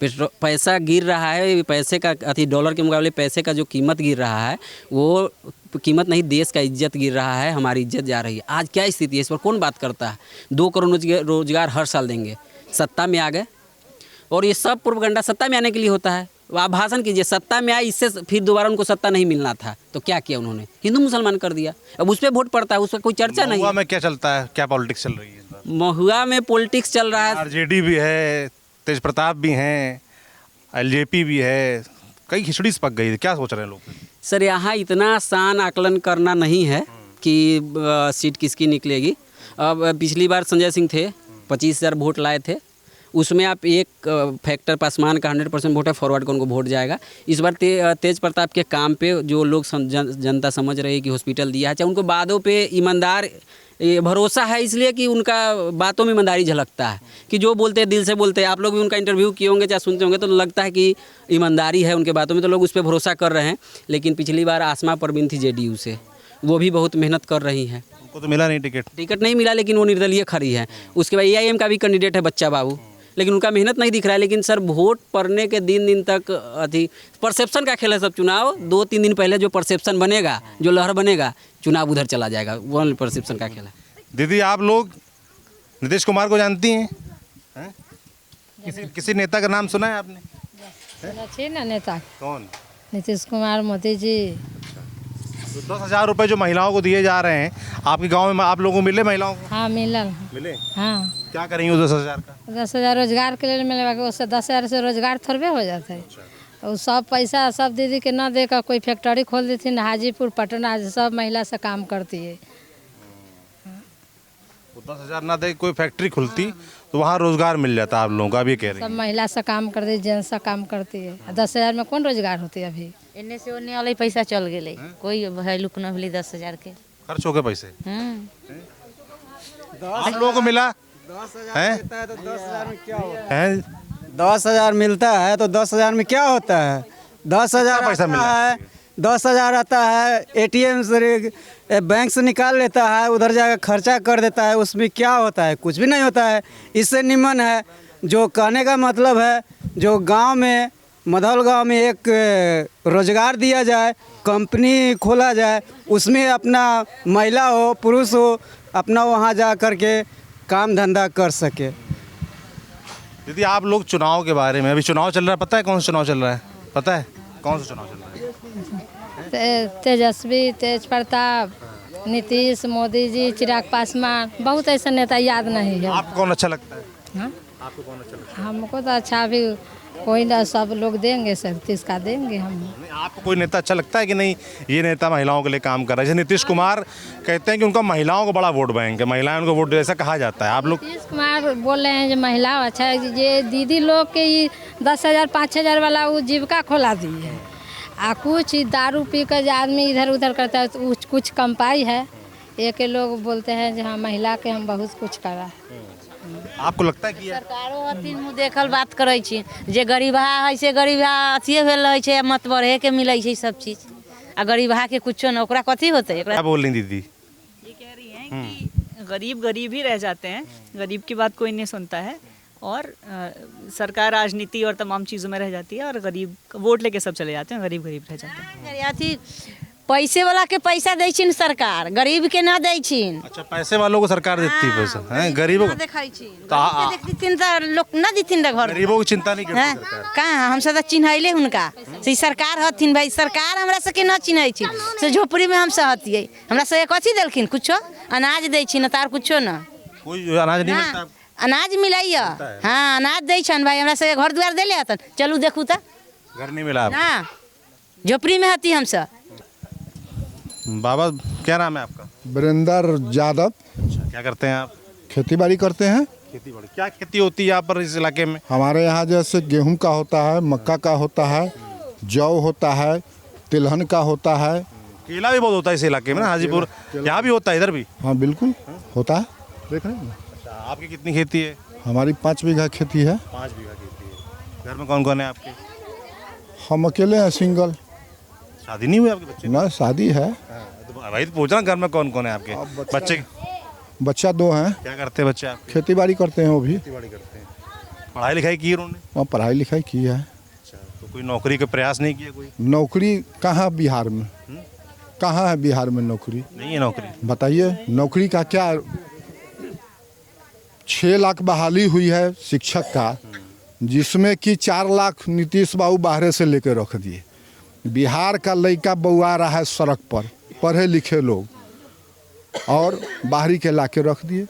पैसा गिर रहा है, पैसे का डॉलर के मुकाबले पैसे का जो कीमत गिर रहा है, वो कीमत नहीं, देश का इज्जत गिर रहा है, हमारी इज्जत जा रही है। आज क्या स्थिति है, इस पर कौन बात करता है? 2 करोड़ रोजगार हर साल देंगे, सत्ता में आ गए, और ये सब प्रोपेगेंडा सत्ता में आने के लिए होता है। आप भाषण कीजिए, सत्ता में आए, इससे फिर दोबारा उनको सत्ता नहीं मिलना था, तो क्या किया उन्होंने? हिंदू मुसलमान कर दिया। अब उस पर वोट पड़ता है, उस पर कोई चर्चा नहीं। महुआ में क्या चलता है, क्या पॉलिटिक्स चल रही है? महुआ में पॉलिटिक्स चल रहा है, RJD भी है, तेज प्रताप भी हैं, LJP भी है, कई खिचड़ी पक गई है, क्या सोच रहे हैं लोग? सर यहाँ इतना आसान आकलन करना नहीं है कि सीट किसकी निकलेगी। अब पिछली बार संजय सिंह थे, 25,000 वोट लाए थे, उसमें आप एक फैक्टर पासवान का 100% वोट है, फॉरवर्ड का उनको वोट जाएगा। इस बार तेज प्रताप के काम पे जो लोग जनता समझ रही है कि हॉस्पिटल दिया है, चाहे उनको बातों पे ईमानदार भरोसा है, इसलिए कि उनका बातों में ईमानदारी झलकता है, कि जो बोलते हैं दिल से बोलते हैं। आप लोग भी उनका इंटरव्यू किए होंगे, चाहे सुनते होंगे, तो लगता है कि ईमानदारी है उनके बातों में, तो लोग उस पर भरोसा कर रहे हैं। लेकिन पिछली बार आसमा परवीन थी JDU से, वो भी बहुत मेहनत कर रही हैं, उनको तो मिला नहीं टिकट नहीं मिला, लेकिन वो निर्दलीय खड़ी है। उसके बाद AIM का भी कैंडिडेट है बच्चा बाबू, लेकिन उनका मेहनत नहीं दिख रहा है। लेकिन सर वोट पड़ने के दिन तक परसेप्शन का खेल है सब। चुनाव 2-3 दिन पहले जो परसेप्शन बनेगा, जो लहर बनेगा, चुनाव उधर चला जाएगा, वो परसेप्शन का खेल है। दीदी आप लोग नीतीश कुमार को जानती हैं? किसी नेता का नाम सुना है आपने? ना नेता कौन? नीतीश कुमार, मोदी जी। 10 हज़ार रुपये जो महिलाओं को दिए जा रहे हैं, आपके गांव में आप लोगों को मिले? महिलाओं को हाँ मिले? हाँ। क्या करेंगे 10 हज़ार का? 10 हज़ार रोजगार के लिए मिलेगा, उससे 10 हज़ार से रोजगार थोड़े हो जाता है। और सब पैसा सब दीदी के ना देकर कोई फैक्ट्री खोल दी थी, हाजीपुर, पटना, सब महिला से काम करती है। 10 हज़ार ना दे कोई फैक्ट्री खुलती तो वहाँ रोजगार मिल जाता आप लोगों का, भी कह रही सब महिला से काम करती है, जेंट्स से काम करती है। 10 हज़ार में कौन रोजगार होती है? अभी इन्ने से ओन्ने वाले पैसा चल गए, कोई वैल्यू न भेली 10 हज़ार के खर्च हो गए पैसे। आप लोगों को मिला? 10 हज़ार मिलता है तो 10 हज़ार में क्या होता है? 10 हज़ार पैसा मिला है? 10,000 आता है ATM से बैंक से निकाल लेता है, उधर जाकर खर्चा कर देता है। उसमें क्या होता है? कुछ भी नहीं होता है। इससे निमन है, जो कहने का मतलब है, जो गांव में मधौल गांव में एक रोजगार दिया जाए, कंपनी खोला जाए, उसमें अपना महिला हो पुरुष हो अपना वहाँ जा कर के काम धंधा कर सके। दीदी आप लोग चुनाव के बारे में, अभी चुनाव चल रहा है, पता है कौन सा चुनाव चल रहा है? पता है कौन सा चुनाव चल रहा है? तेजस्वी, तेज प्रताप, नीतीश, मोदी जी, चिराग पासवान, बहुत ऐसे नेता याद नहीं है। आपको कौन अच्छा लगता है? हाँ? आपको कौन अच्छा लगता हमको तो अच्छा भी कोई ना, सब लोग देंगे, सब किसका देंगे हम। है? आपको कोई नेता अच्छा लगता है कि नहीं, ये नेता महिलाओं के लिए काम कर रहा है? जैसे नीतीश कुमार कहते हैं कि उनका महिलाओं को बड़ा वोट बैंक है, महिलाएं उनको वोट दे, ऐसा कहा जाता है। आप लोग? नीतीश कुमार बोल रहे हैं जो महिला अच्छा है, ये दीदी लोग के ये 10,000 5,000 वाला वो जीविका खोला दी है। कुछ दारू पी कर जो आदमी इधर उधर करता है तो कुछ कम पाई है। एक लोग बोलते हैं जो हाँ महिला के हम बहुत कुछ करा है। आपको लगता है कि सरकारो हथिन मुँह देखल बात करै छी, जे गरीबहा है से गरीबहा अथिए भेल रहै छै, मत बढ़े के मिलै छै सब चीज, आ गरीबहा के कुछो न, ओकरा कथी होतै? क्या बोल रही दीदी? ये कह रही हैं कि गरीब गरीब ही रह जाते हैं, गरीब की बात कोई नहीं सुनता है, और सरकार राजनीति और तमाम चीज़ों में रह जाती है, और गरीब वोट लेके सब चले जाते हैं, गरीब गरीब रह जाते हैं। अथी पैसे वाला के पैसा दै छिन सरकार, गरीब के ना दै छिन। अच्छा, पैसे वालों को सरकार देती है पैसा, हैं? गरीबों को देखाई छी, देखथिन त लोग ना दिथिन घर, गरीबों की चिंता नहीं करती सरकार। कहाँ हम सब चिन्हैले हुनका से सरकार हथिन भाई, सरकार हमरा सबके ना चिन्है छी, से झोपड़ी में हम सहतियै, हमरा सबके कथी देलखिन? कुछो अनाज दै छी न, तार कुछो न, कोई अनाज नहीं मिलता। अनाज मिलैया, हाँ अनाज दै छन भाई, हमरा सबके घर द्वार देले हतन, चलू देखू त घर नहीं मिला ना, झोपड़ी में हती हम सब। बाबा क्या नाम है आपका? वीरेंद्र यादव। अच्छा, क्या करते हैं आप? खेती बाड़ी करते हैं। खेती बाड़ी क्या खेती होती है यहाँ पर इस इलाके में? हमारे यहाँ जैसे गेहूं का होता है, मक्का का होता है, जौ होता है, तिलहन का होता है। केला भी बहुत होता है इस इलाके में ना, हाजीपुर यहाँ भी होता है, इधर भी? हाँ बिल्कुल होता है, देख रहे हैं। अच्छा, आपकी कितनी खेती है? हमारी 5 बीघा खेती है। 5 बीघा खेती है। घर में कौन कौन है आपके? हम अकेले हैं, सिंगल। शादी नहीं हुई आपके बच्चे? ना शादी है। तो भाई तो पूछ रहा घर में कौन कौन है आपके बच्चे? बच्चा 2 हैं। क्या करते हैं बच्चे आपके? खेती बाड़ी करते हैं वो भी। खेती बाड़ी करते हैं। पढ़ाई लिखाई की उन्होंने? हाँ पढ़ाई लिखाई की है। अच्छा, तो कोई नौकरी का प्रयास नहीं किया? कोई नौकरी कहाँ बिहार में, कहाँ है बिहार में नौकरी? नहीं है नौकरी। बताइए नौकरी का क्या? 6 लाख बहाली हुई है शिक्षक का, जिसमें कि 4 लाख नीतीश बाबू बाहर से लेकर रख दिए। बिहार का लड़का बउआ रहा है सड़क पर, पढ़े लिखे लोग, और बाहरी के लाके रख दिए।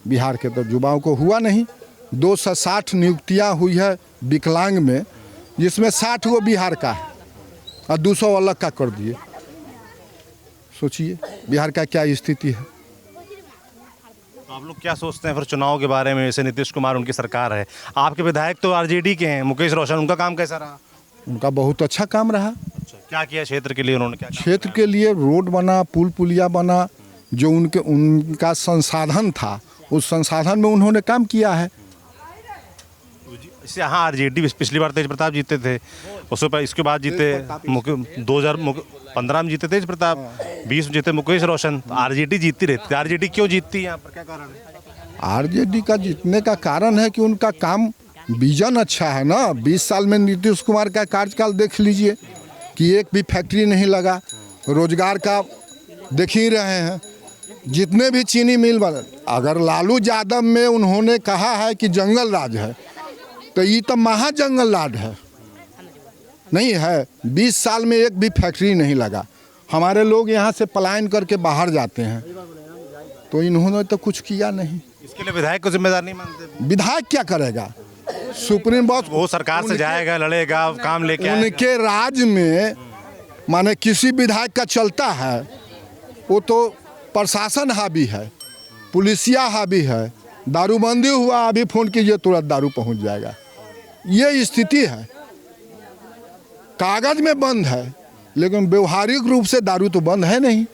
बिहार के तो युवाओं को हुआ नहीं। 260 नियुक्तियां हुई है विकलांग में, जिसमें 60 वो बिहार का है और 200 अलग का कर दिए। सोचिए बिहार का क्या स्थिति है। तो आप लोग क्या सोचते हैं फिर चुनाव के बारे में? जैसे नीतीश कुमार उनकी सरकार है, आपके विधायक तो आरजेडी के हैं, मुकेश रोशन, उनका काम कैसा रहा? उनका बहुत अच्छा काम रहा। अच्छा, क्या किया क्षेत्र के लिए उन्होंने? क्या क्षेत्र के लिए रोड बना, पुल पुलिया बना, जो उनका संसाधन था उस संसाधन में उन्होंने काम किया है। इससे यहाँ आरजेडी पिछली बार तेज प्रताप जीते थे, उसके इसके बाद जीते 2015 में जीते तेज प्रताप, 20 में जीते मुकेश रोशन। आरजेडी जीतती रहती है। आरजेडी क्यों जीतती है यहाँ पर, क्या कारण है? आरजेडी का जीतने का कारण है कि उनका काम विजन अच्छा है ना। 20 साल में नीतीश कुमार का कार्यकाल देख लीजिए कि एक भी फैक्ट्री नहीं लगा, रोजगार का देख ही रहे हैं। जितने भी चीनी मिल बने, अगर लालू यादव में उन्होंने कहा है कि जंगल राज है, तो ये तो महा जंगल राज है, नहीं है। 20 साल में एक भी फैक्ट्री नहीं लगा। हमारे लोग यहाँ से पलायन करके बाहर जाते हैं, तो इन्होंने तो कुछ किया नहीं। इसके लिए विधायक को जिम्मेदार नहीं मानते? विधायक क्या करेगा? सुप्रीम बॉस वो सरकार से जाएगा, लड़ेगा, काम लेके आएगा। उनके राज्य में माने किसी विधायक का चलता है, वो तो प्रशासन हावी है, पुलिसिया हावी है। दारूबंदी हुआ, अभी फ़ोन कीजिए तुरंत दारू पहुंच जाएगा। ये स्थिति है। कागज में बंद है, लेकिन व्यवहारिक रूप से दारू तो बंद है नहीं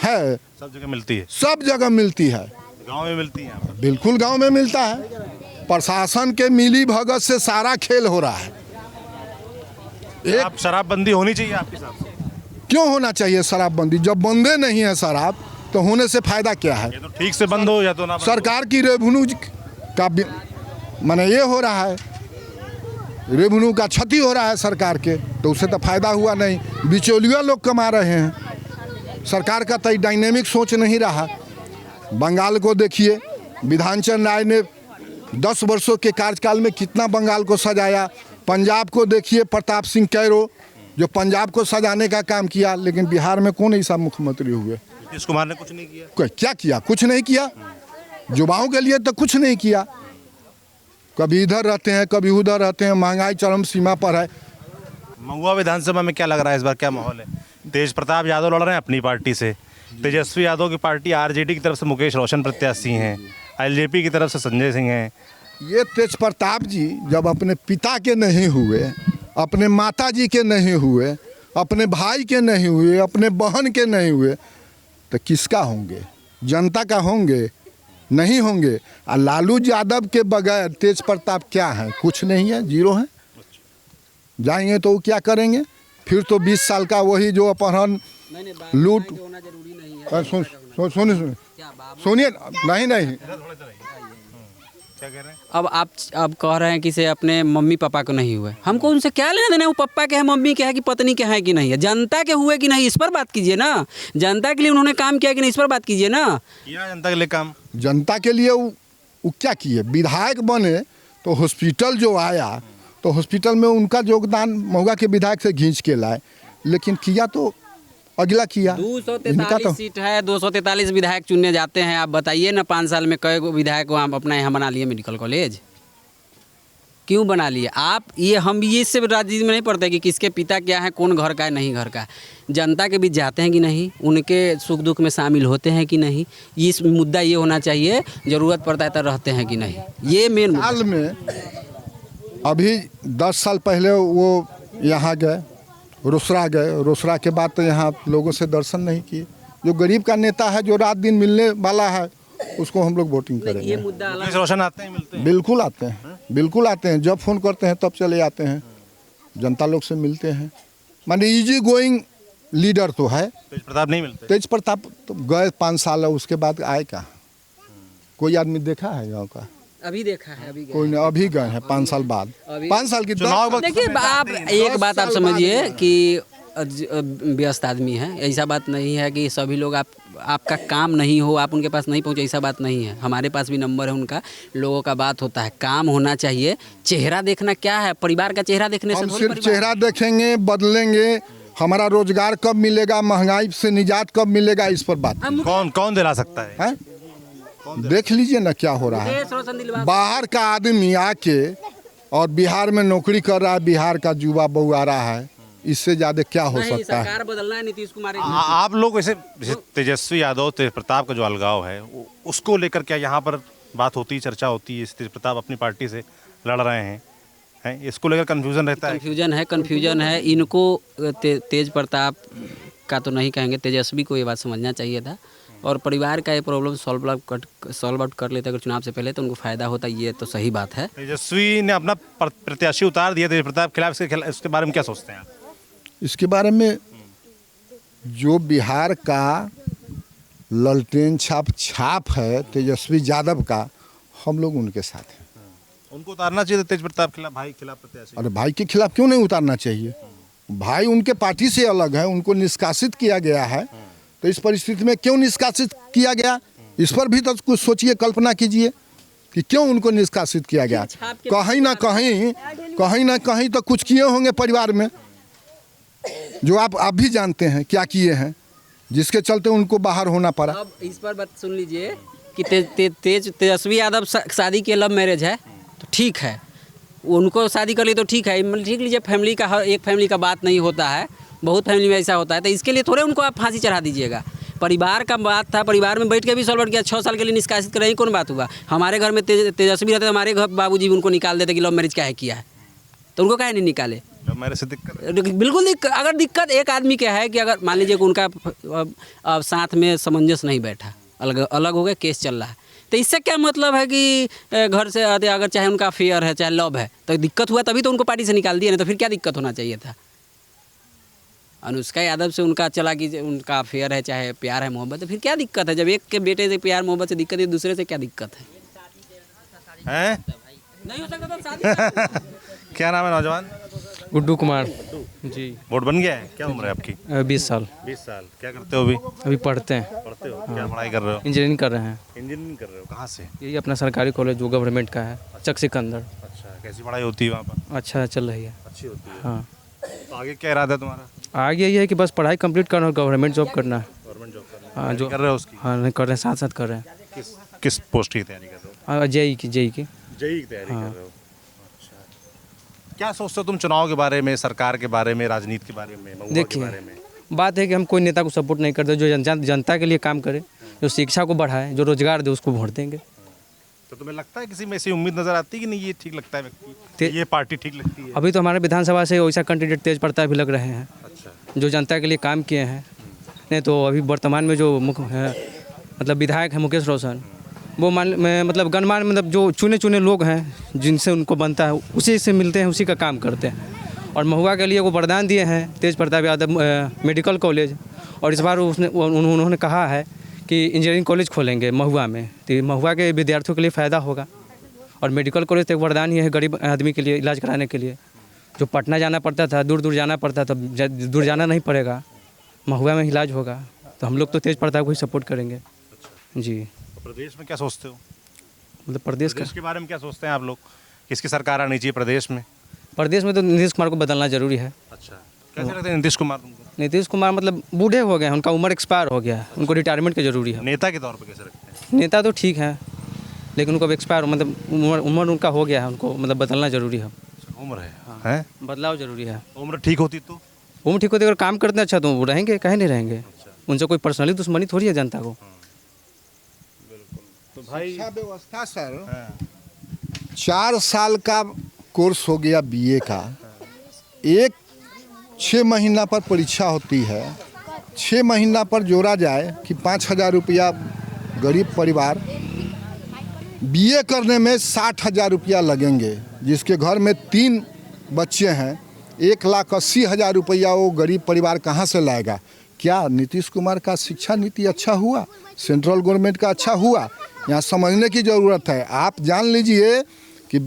है। सब जगह मिलती है। सब जगह मिलती है। गांव में मिलती है? बिल्कुल गांव में मिलता है। प्रशासन के मिली भगत से सारा खेल हो रहा है। शराबबंदी होनी चाहिए आपके हिसाब से? क्यों होना चाहिए शराबबंदी? जब बंदे नहीं है शराब तो होने से फायदा क्या है? तो ठीक से बंद हो या तो ना बंद हो। सरकार की रेवेन्यू का माने ये हो रहा है, रेवेन्यू का क्षति हो रहा है सरकार के, तो उससे तो फायदा हुआ नहीं। बिचौलिया लोग कमा रहे हैं, सरकार का तो डायनेमिक सोच नहीं रहा। बंगाल को देखिए, विधानचंद राय ने 10 वर्षों के कार्यकाल में कितना बंगाल को सजाया। पंजाब को देखिए, प्रताप सिंह कैरो जो पंजाब को सजाने का काम किया, लेकिन बिहार में कौन ऐसा मुख्यमंत्री हुए? नीतीश कुमार ने कुछ नहीं किया। क्या किया? कुछ नहीं किया। युवाओं के लिए तो कुछ नहीं किया। कभी इधर रहते हैं, कभी उधर रहते हैं, महंगाई चरम सीमा पर है। महुआ विधानसभा में क्या लग रहा है इस बार, क्या माहौल है? तेज प्रताप यादव लड़ रहे हैं अपनी पार्टी से, तेजस्वी यादव की पार्टी आरजेडी की तरफ से मुकेश रोशन प्रत्याशी हैं, एलजेपी की तरफ से संजय सिंह हैं। ये तेज प्रताप जी जब अपने पिता के नहीं हुए, अपने माता जी के नहीं हुए, अपने भाई के नहीं हुए, अपने बहन के नहीं हुए, तो किसका होंगे? जनता का होंगे? नहीं होंगे। और लालू यादव के बगैर तेज प्रताप क्या है? कुछ नहीं है, जीरो है। जाएंगे तो वो क्या करेंगे? फिर तो 20 साल का वही जो अपहरण लूट। सुनिए, नहीं क्या कह रहे हैं? अब आप कह रहे हैं कि से अपने मम्मी पापा को नहीं हुए, हमको उनसे क्या लेना देना? वो पापा के है, मम्मी के है, कि पत्नी के है कि नहीं है? जनता के हुए कि नहीं, इस पर बात कीजिए ना। जनता के लिए उन्होंने काम किया कि नहीं, इस पर बात कीजिए ना। किया जनता के लिए काम। जनता के लिए वो क्या किए? विधायक बने तो हॉस्पिटल जो आया, तो हॉस्पिटल में उनका योगदान महुआ के विधायक से खींच के लाए, लेकिन किया तो अगला किया। 243 सीट है, 243 विधायक चुनने जाते हैं। आप बताइए ना, 5 साल में कई गो विधायक को आप अपना यहाँ बना लिए मेडिकल कॉलेज? क्यों बना लिए आप? ये हम ये इससे राजनीति में नहीं पड़ते कि किसके पिता क्या है, कौन घर का है, नहीं घर का है। जनता के बीच जाते हैं कि नहीं, उनके सुख दुख में शामिल होते हैं कि नहीं, इस मुद्दा ये होना चाहिए। ज़रूरत पड़ता है तो रहते हैं कि नहीं, ये मेन साल में। अभी 10 साल पहले वो यहाँ गए, रोसड़ा गए, रोसड़ा के बाद तो यहाँ लोगों से दर्शन नहीं किए। जो गरीब का नेता है, जो रात दिन मिलने वाला है, उसको हम लोग वोटिंग करेंगे। ये मुद्दा अलग। रोशन आते हैं, मिलते हैं? बिल्कुल आते हैं, बिल्कुल आते हैं। जब फ़ोन करते हैं तब चले आते हैं, जनता लोग से मिलते हैं। माने इजी गोइंग लीडर तो है। तेज प्रताप नहीं मिलते? तेज प्रताप तो गए 5 साल है, उसके बाद आए क्या? कोई आदमी देखा है गाँव का? अभी देखा है, अभी कोई नहीं, अभी गए हैं 5 साल बाद। 5 साल की चुनाव। देखिए, आप एक बात आप समझिए कि व्यस्त आदमी है, ऐसा बात नहीं है कि सभी लोग आपका काम नहीं हो, आप उनके पास नहीं पहुंचे, ऐसा बात नहीं है। हमारे पास भी नंबर है उनका, लोगों का बात होता है, काम होना चाहिए। चेहरा देखना क्या है? परिवार का चेहरा देखने से हम सिर्फ चेहरा देखेंगे, बदलेंगे। हमारा रोजगार कब मिलेगा, महंगाई से निजात कब मिलेगा, इस पर बात। कौन दिला सकता है? देख लीजिए ना क्या हो रहा है। बाहर का आदमी आके और बिहार में नौकरी कर रहा है, बिहार का युवा बहु आ रहा है, इससे ज़्यादा क्या हो सकता है? सरकार बदलना है, नीतीश कुमार। आप लोग वैसे तेजस्वी यादव, तेज प्रताप का जो अलगाव है, उसको लेकर क्या यहाँ पर बात होती है, चर्चा होती है? तेज प्रताप अपनी पार्टी से लड़ रहे हैं, इसको लेकर कन्फ्यूजन रहता है? कन्फ्यूजन है। इनको तेज प्रताप का तो नहीं कहेंगे, तेजस्वी को ये बात समझना चाहिए था। और परिवार का ये प्रॉब्लम सॉल्व आउट कर लेते अगर चुनाव से पहले, तो उनको फ़ायदा होता। ये तो सही बात है। तेजस्वी ने अपना प्रत्याशी उतार दिया तेज प्रताप के खिलाफ, इसके बारे में क्या सोचते हैं आप? इसके बारे में जो बिहार का ललटेन छाप है तेजस्वी यादव का, हम लोग उनके साथ हैं। उनको उतारना चाहिए तेज प्रताप खिलाफ, भाई खिलाफ प्रत्याशी। अरे भाई के खिलाफ क्यों नहीं उतारना चाहिए? भाई उनके पार्टी से अलग है, उनको निष्कासित किया गया है, तो इस परिस्थिति में क्यों निष्कासित किया गया, इस पर भी तो कुछ सोचिए, कल्पना कीजिए कि क्यों उनको निष्कासित किया गया। कहीं ना कहीं तो कुछ किए होंगे परिवार में, जो आप भी जानते हैं क्या किए हैं, जिसके चलते उनको बाहर होना पड़ा। अब इस पर बात सुन लीजिए कि तेजस्वी यादव शादी की लव मैरिज है तो ठीक है, उनको शादी कर ली तो ठीक है, ठीक लीजिए। फैमिली का हर एक फैमिली का बात नहीं होता है, बहुत फैमिली में ऐसा होता है, तो इसके लिए थोड़े उनको आप फांसी चढ़ा दीजिएगा। परिवार का बात था, परिवार में बैठ के भी सॉल्व किया। 6 साल के लिए निष्कासित कर रही, कौन बात हुआ? हमारे घर में तेजस्वी रहते, हमारे घर बाबूजी उनको निकाल देते कि लव मैरिज क्या है किया है, तो उनको काहे नहीं निकाले? मेरे से दिक्कत बिल्कुल अगर दिक्कत एक आदमी क्या है कि अगर मान लीजिए कि उनका अब साथ में सामंजस्य नहीं बैठा, अलग हो गए, केस चल रहा है, तो इससे क्या मतलब है कि घर से अगर चाहे उनका अफेयर है, चाहे लव है, तो दिक्कत हुआ तभी तो उनको पार्टी से निकाल दिया, नहीं तो फिर क्या दिक्कत होना चाहिए था? अनुष्का यादव से उनका चला कि उनका अफेयर है, चाहे प्यार है, मोहब्बत है, फिर क्या दिक्कत है? जब एक के बेटे से प्यार मोहब्बत से दिक्कत है, दूसरे से क्या दिक्कत है? हैं? नहीं हो सकता तो शादी क्या नाम है नौजवान? गुड्डू कुमार जी। वोट बन गया है? क्या उम्र है आपकी? 20 साल। 20 साल। क्या करते हो अभी? अभी पढ़ते हैं। पढ़ते हो? क्या पढ़ाई कर रहे हो? इंजीनियरिंग कर रहे हैं। इंजीनियरिंग कर रहे हो? कहाँ से? यही अपना सरकारी कॉलेज जो गवर्नमेंट का है, चक सिकंदर। अच्छा, कैसी पढ़ाई होती है वहाँ पर? अच्छा चल रही है। अच्छी होती है। हाँ। तो आगे क्या इरादा है तुम्हारा? आगे यही है कि बस पढ़ाई कंप्लीट करना और गवर्नमेंट जॉब करना है। गवर्नमेंट जॉब करना? हाँ, जो कर रहे हो उसकी? हाँ नहीं कर रहे हैं, साथ साथ कर रहे हैं। किस पोस्ट की तैयारी कर रहे हो? हाँ जेई की। जेई की तैयारी कर रहे हो? अच्छा। क्या सोचते हो तुम चुनाव के बारे में, सरकार के बारे में, राजनीति के बारे में, महुआ के बारे में? बात है कि हम कोई नेता को सपोर्ट नहीं करते, जो जनता के लिए काम करे, जो शिक्षा को बढ़ाए, जो रोजगार दे, उसको वोट देंगे। तो तुम्हें लगता है किसी में ऐसी उम्मीद नजर आती है कि नहीं ये ठीक लगता है व्यक्ति, ये पार्टी ठीक लगती है? अभी तो हमारे विधानसभा से वैसा कैंडिडेट तेज प्रताप भी लग रहे हैं। अच्छा। जो जनता के लिए काम किए हैं। नहीं तो अभी वर्तमान में जो मुख्य है मतलब विधायक है मुकेश रोशन, वो मतलब गणमान्य मतलब जो चुने लोग हैं जिनसे उनको बनता है उसी से मिलते हैं, उसी का काम करते हैं। और महुआ के लिए वो वरदान दिए हैं तेज प्रताप यादव मेडिकल कॉलेज, और इस बार उन्होंने कहा है कि इंजीनियरिंग कॉलेज खोलेंगे महुआ में, तो महुआ के विद्यार्थियों के लिए फ़ायदा होगा। और मेडिकल कॉलेज तो एक वरदान ही है गरीब आदमी के लिए इलाज कराने के लिए। जो पटना जाना पड़ता था, दूर जाना पड़ता था, दूर जाना नहीं पड़ेगा, महुआ में इलाज होगा। तो हम लोग तो तेज प्रताप को ही सपोर्ट करेंगे जी। प्रदेश में क्या सोचते हो? मतलब प्रदेश के बारे में क्या सोचते हैं आप लोग? किसकी सरकार आनी चाहिए प्रदेश में? प्रदेश में तो नीतीश कुमार को बदलना जरूरी है। अच्छा, कैसे लगता है नीतीश कुमार तुमको? नीतीश कुमार मतलब बूढ़े हो गए, उनका उम्र एक्सपायर हो गया, उनको रिटायरमेंट की जरूरी है। नेता के तौर पर कैसे लगते हैं? नेता तो ठीक है, लेकिन उनको एक्सपायर मतलब उम्र उनका हो गया है, उनको मतलब बदलना जरूरी है। उम्र है, हैं? बदलाव जरूरी है। उम्र ठीक होती तो? उम्र ठीक होती अगर काम करते अच्छा तो वो रहेंगे, कहीं नहीं रहेंगे। उनसे कोई पर्सनली दुश्मनी थोड़ी है जनता को। तो भाई शिक्षा व्यवस्था सर 4 साल का कोर्स हो गया बीए का, 6 महीना पर परीक्षा होती है। 6 महीना पर जोड़ा जाए कि 5,000 रुपया गरीब परिवार, बीए करने में 60,000 रुपया लगेंगे। जिसके घर में 3 बच्चे हैं, 1,80,000 रुपया वो गरीब परिवार कहाँ से लाएगा? क्या नीतीश कुमार का शिक्षा नीति अच्छा हुआ? सेंट्रल गवर्नमेंट का अच्छा हुआ? यहाँ समझने की ज़रूरत है। आप जान लीजिए कि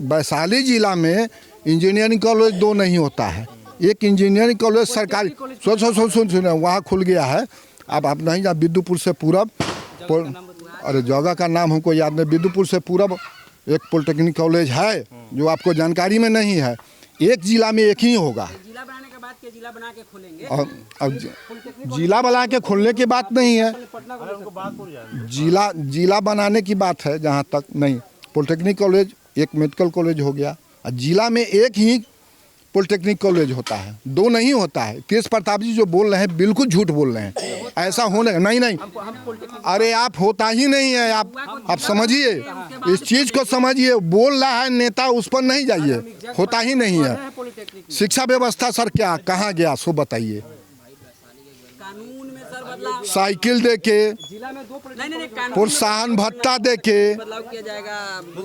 वैशाली जिला में इंजीनियरिंग कॉलेज 2 नहीं होता है। एक इंजीनियरिंग कॉलेज सरकारी सुन वहाँ खुल गया है। अब आप नहीं जा, बिद्दुपुर से पूरब, अरे जगह का नाम हमको याद नहीं, बिद्दुपुर से पूरब एक पॉलिटेक्निक कॉलेज है जो आपको जानकारी में नहीं है। एक जिला में एक ही होगा। जिला बनाने के बाद के जिला बना के खोलेंगे। अब जिला बना के खोलने की बात नहीं है, जिला बनाने की बात है। जहाँ तक नहीं, पॉलिटेक्निक कॉलेज एक मेडिकल कॉलेज हो गया, और जिला में एक ही पॉलिटेक्निक कॉलेज होता है, 2 नहीं होता है। तेज प्रताप जी जो बोल रहे हैं बिल्कुल झूठ बोल रहे हैं। ऐसा होने नहीं, अरे आप होता ही नहीं है। आप समझिए, इस चीज़ को समझिए। बोल रहा है नेता, उस पर नहीं जाइए, होता ही नहीं है। शिक्षा व्यवस्था सर क्या कहाँ गया सो बताइए। साइकिल दे के, प्रोत्साहन भत्ता दे के,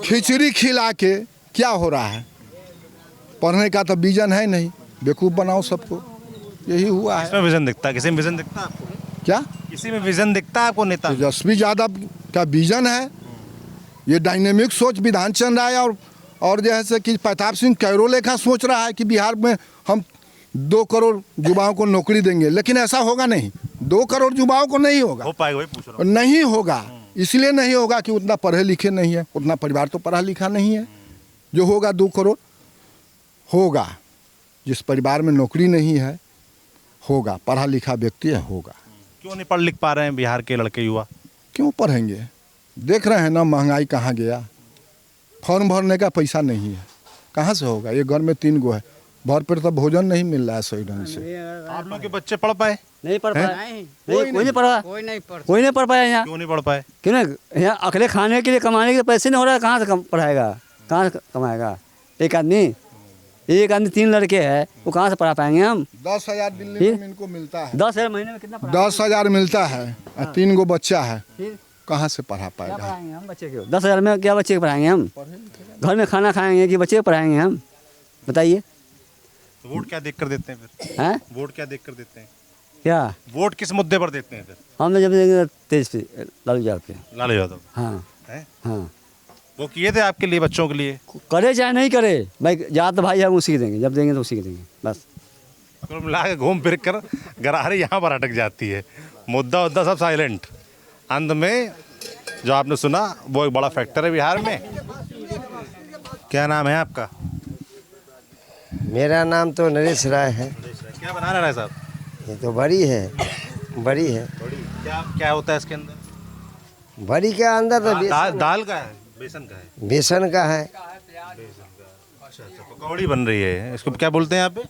खिचड़ी खिला के क्या हो रहा है? पढ़ने का तो विजन है नहीं, बेवकूफ़ बनाओ सबको, यही हुआ है। इसमें विजन दिखता है? किसी में विजन दिखता है आपको? क्या किसी में विजन दिखता है आपको? नेता तेजस्वी यादव का विजन है, ये डायनेमिक सोच विधान चल रहा है। और जैसे कि प्रताप सिंह कैरो लेखा सोच रहा है कि बिहार में हम 2 करोड़ युवाओं को नौकरी देंगे, लेकिन ऐसा होगा नहीं। 2 करोड़ युवाओं को नहीं होगा, हो पाएगा, वही पूछ रहा हूं। नहीं होगा। इसलिए नहीं होगा कि उतना पढ़े लिखे नहीं है, उतना परिवार तो पढ़ा लिखा नहीं है। जो होगा 2 करोड़ होगा, जिस परिवार में नौकरी नहीं है होगा, पढ़ा लिखा व्यक्ति है होगा। क्यों नहीं पढ़ लिख पा रहे हैं बिहार के लड़के युवा? क्यों पढ़ेंगे? देख रहे हैं ना महंगाई कहाँ गया। फॉर्म भरने का पैसा नहीं है, कहाँ से होगा? ये घर में 3 गो है, भर पेट तो भोजन नहीं मिल रहा है सही ढंग से। आप लोग के बच्चे पढ़ पाए? नहीं पढ़ पाए, कोई नहीं पढ़ा, कोई नहीं पढ़ पाया यहाँ। क्यों नहीं पढ़ पाए? क्यों नहीं? यहाँ अकेले खाने के लिए कमाने के लिए पैसे नहीं हो रहा है, कहाँ से पढ़ाएगा, कहाँ से कमाएगा? एक आदमी 3 लड़के हैं, वो कहाँ से पढ़ा पाएंगे हम? 10,000 दिल्ली में इनको मिलता है। 10,000 महीने में कितना? 10,000 मिलता है, 3 गो बच्चा है, कहाँ से पढ़ा पाएगा? क्या पढ़ाएंगे हम बच्चे को? 10,000 में क्या बच्चे को पढ़ाएंगे हम? घर में खाना खाएंगे कि बच्चे को पढ़ाएंगे हम? बताइए। तो वोट क्या देख कर देते हैं फिर? हैं वोट क्या देख कर देते हैं? क्या वोट किस मुद्दे पर देते हैं फिर? हम जब देंगे तेज पे लालू यादव पे। लालू यादव हाँ हैं? हाँ वो किए थे आपके लिए, बच्चों के लिए? करे चाहे नहीं करे भाई, जात भाई हम उसी के देंगे, जब देंगे तो उसी के देंगे बस। कुल मिला के घूम फिर कर गरारी यहाँ पर अटक जाती है, मुद्दा सब साइलेंट। अंत में जो आपने सुना वो एक बड़ा फैक्टर है बिहार में। क्या नाम है आपका? मेरा नाम तो नरेश राय है। क्या बना रहा है साहब? ये तो बड़ी है, बड़ी है। क्या क्या होता है इसके अंदर? बड़ी के अंदर तो दाल का है, बेसन का है? बेसन का है। अच्छा, पकौड़ी बन रही है, इसको क्या बोलते हैं यहाँ पे?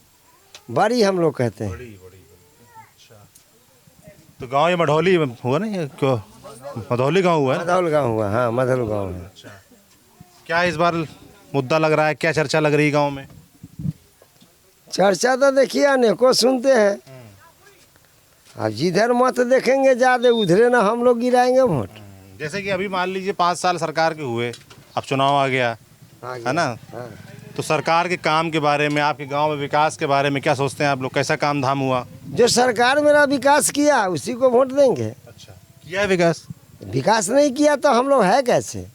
बड़ी हम लोग कहते हैं। तो गांव ये मढ़ौली हुआ ना, ये क्यों मधौली गांव हुआ है? मधौल गाँव हुआ, हाँ मधौल गाँव है। क्या इस बार मुद्दा लग रहा है, क्या चर्चा लग रही है गांव में? चर्चा तो देखिए अनेकों सुनते हैं, अब जिधर मत देखेंगे ज़्यादा उधरे ना हम लोग गिराएंगे वोट। जैसे कि अभी मान लीजिए 5 साल सरकार के हुए, अब चुनाव आ गया है ना, तो सरकार के काम के बारे में, आपके गांव में विकास के बारे में क्या सोचते हैं आप लोग? कैसा काम धाम हुआ? जो सरकार मेरा विकास किया उसी को वोट देंगे। अच्छा, किया है विकास? विकास नहीं किया तो हम लोग है कैसे?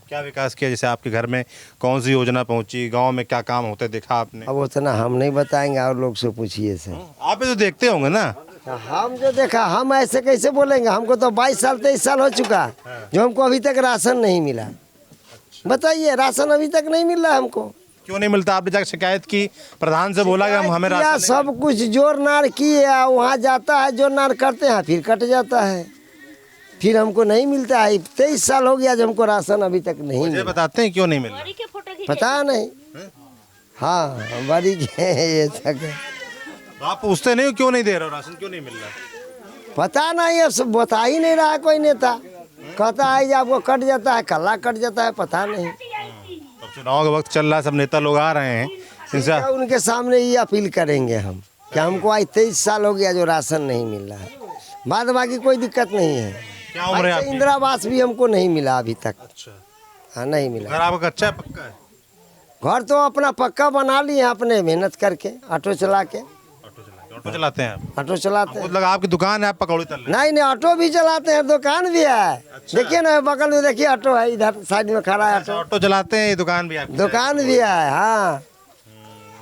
क्या विकास किया? जैसे आपके घर में कौन सी योजना पहुंची, गांव में क्या काम होते देखा आपने? अब उतना हम नहीं बताएंगे, और लोग से पूछिए से। आप भी तो देखते होंगे ना। हम जो देखा, हम ऐसे कैसे बोलेंगे? हमको तो 22 साल 23 साल हो चुका, जो हमको अभी तक राशन नहीं मिला। बताइए, राशन अभी तक नहीं मिल रहा हमको। क्यों नहीं मिलता? आपने जाकर शिकायत की, प्रधान से बोला कि हम हमें राशन नहीं सब कुछ जोर नार किए, वहाँ जाता है जोर नार करते हैं, फिर कट जाता है, फिर हमको नहीं मिलता है। 23 साल हो गया, जब हमको राशन अभी तक नहीं मिला। बताते हैं क्यों नहीं मिला? पता नहीं। हाँ बड़ी ये तक आप पूछते नहीं क्यों नहीं दे रहे हो राशन, क्यों नहीं मिल रहा? पता नहीं, अब सब बता ही नहीं रहा कोई नेता। कहता है कि आपको कट जाता है, कल्ला कट जाता है, पता नहीं। अब चुनाव का वक्त चल रहा है, सब नेता लोग आ रहे हैं, इनसे उनके सामने ये अपील करेंगे हम कि हमको आज 23 साल हो गया जो राशन नहीं मिल रहा है। बाद बाकी कोई दिक्कत नहीं है। क्या उम्र है आपकी? इंदिरा आवास भी हमको नहीं मिला अभी तक। अच्छा, हाँ नहीं मिला। घर आपका कच्चा है पक्का है? घर तो अपना पक्का बना लिए अपने मेहनत करके, ऑटो चला के। ऑटो चलाते हैं आप? ऑटो चलाते हैं। मतलब आपकी दुकान है, आप पकौड़ी तल रहे हैं? नहीं नहीं, ऑटो भी चलाते हैं, दुकान भी है। अच्छा। देखिए ना बगल में, देखिए ऑटो है, इधर साइड में खड़ा है ऑटो। ऑटो चलाते हैं, दुकान भी है? दुकान भी है, हाँ।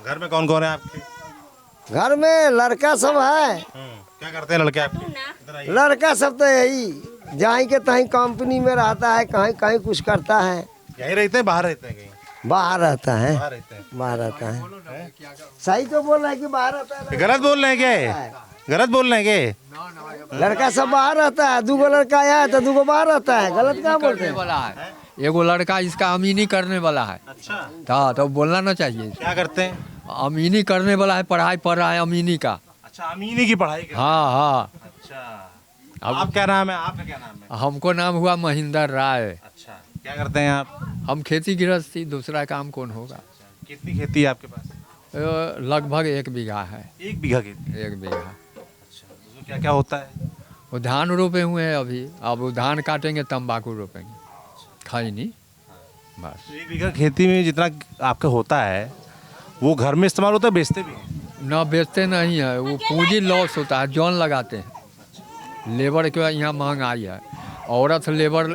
घर में कौन कौन है आपके? घर में लड़का सब है। क्या करते हैं लड़के आपके? लड़का सब तो यही जहाँ के तहीं कंपनी में रहता है, कहीं कहीं कुछ करता है। यहीं रहते हैं, बाहर रहते हैं? कहीं बाहर रहता है, बाहर रहता है। सही तो बोल रहे हैं कि बाहर रहता है। गलत बोल रहे हैं क्या? गलत बोल रहे हैं क्या? लड़का सब बाहर रहता है, 2 लड़का आया है तो 2 बाहर रहता है। गलत क्या बोलते हैं? एगो लड़का इसका अमीनी करने वाला है। अच्छा, तो बोलना ना चाहिए। क्या करते हैं? अमीनी करने वाला है, पढ़ाई पढ़ रहा है अमीनी का। अच्छा, अमीनी की पढ़ाई कर? हाँ। अच्छा, आप क्या नाम है? आपका क्या नाम है? हमको नाम हुआ महेंद्र राय। अच्छा, क्या करते हैं आप? हम खेती गृहस्थी, दूसरा काम कौन होगा? कितनी खेती है आपके पास? लगभग 1 बीघा है। 1 बीघा खेती? 1 बीघा। अच्छा, तो क्या क्या होता है? वो धान रोपे हुए हैं अभी, अब वो धान काटेंगे, तंबाकू रोपेंगे, खैनी, बस। 1 बीघा खेती में जितना आपका होता है वो घर में इस्तेमाल होता है, बेचते भी हैं? ना बेचते नहीं है, वो पूंजी लॉस होता है, जौन लगाते हैं। लेबर के यहाँ महंगाई है, औरत लेबर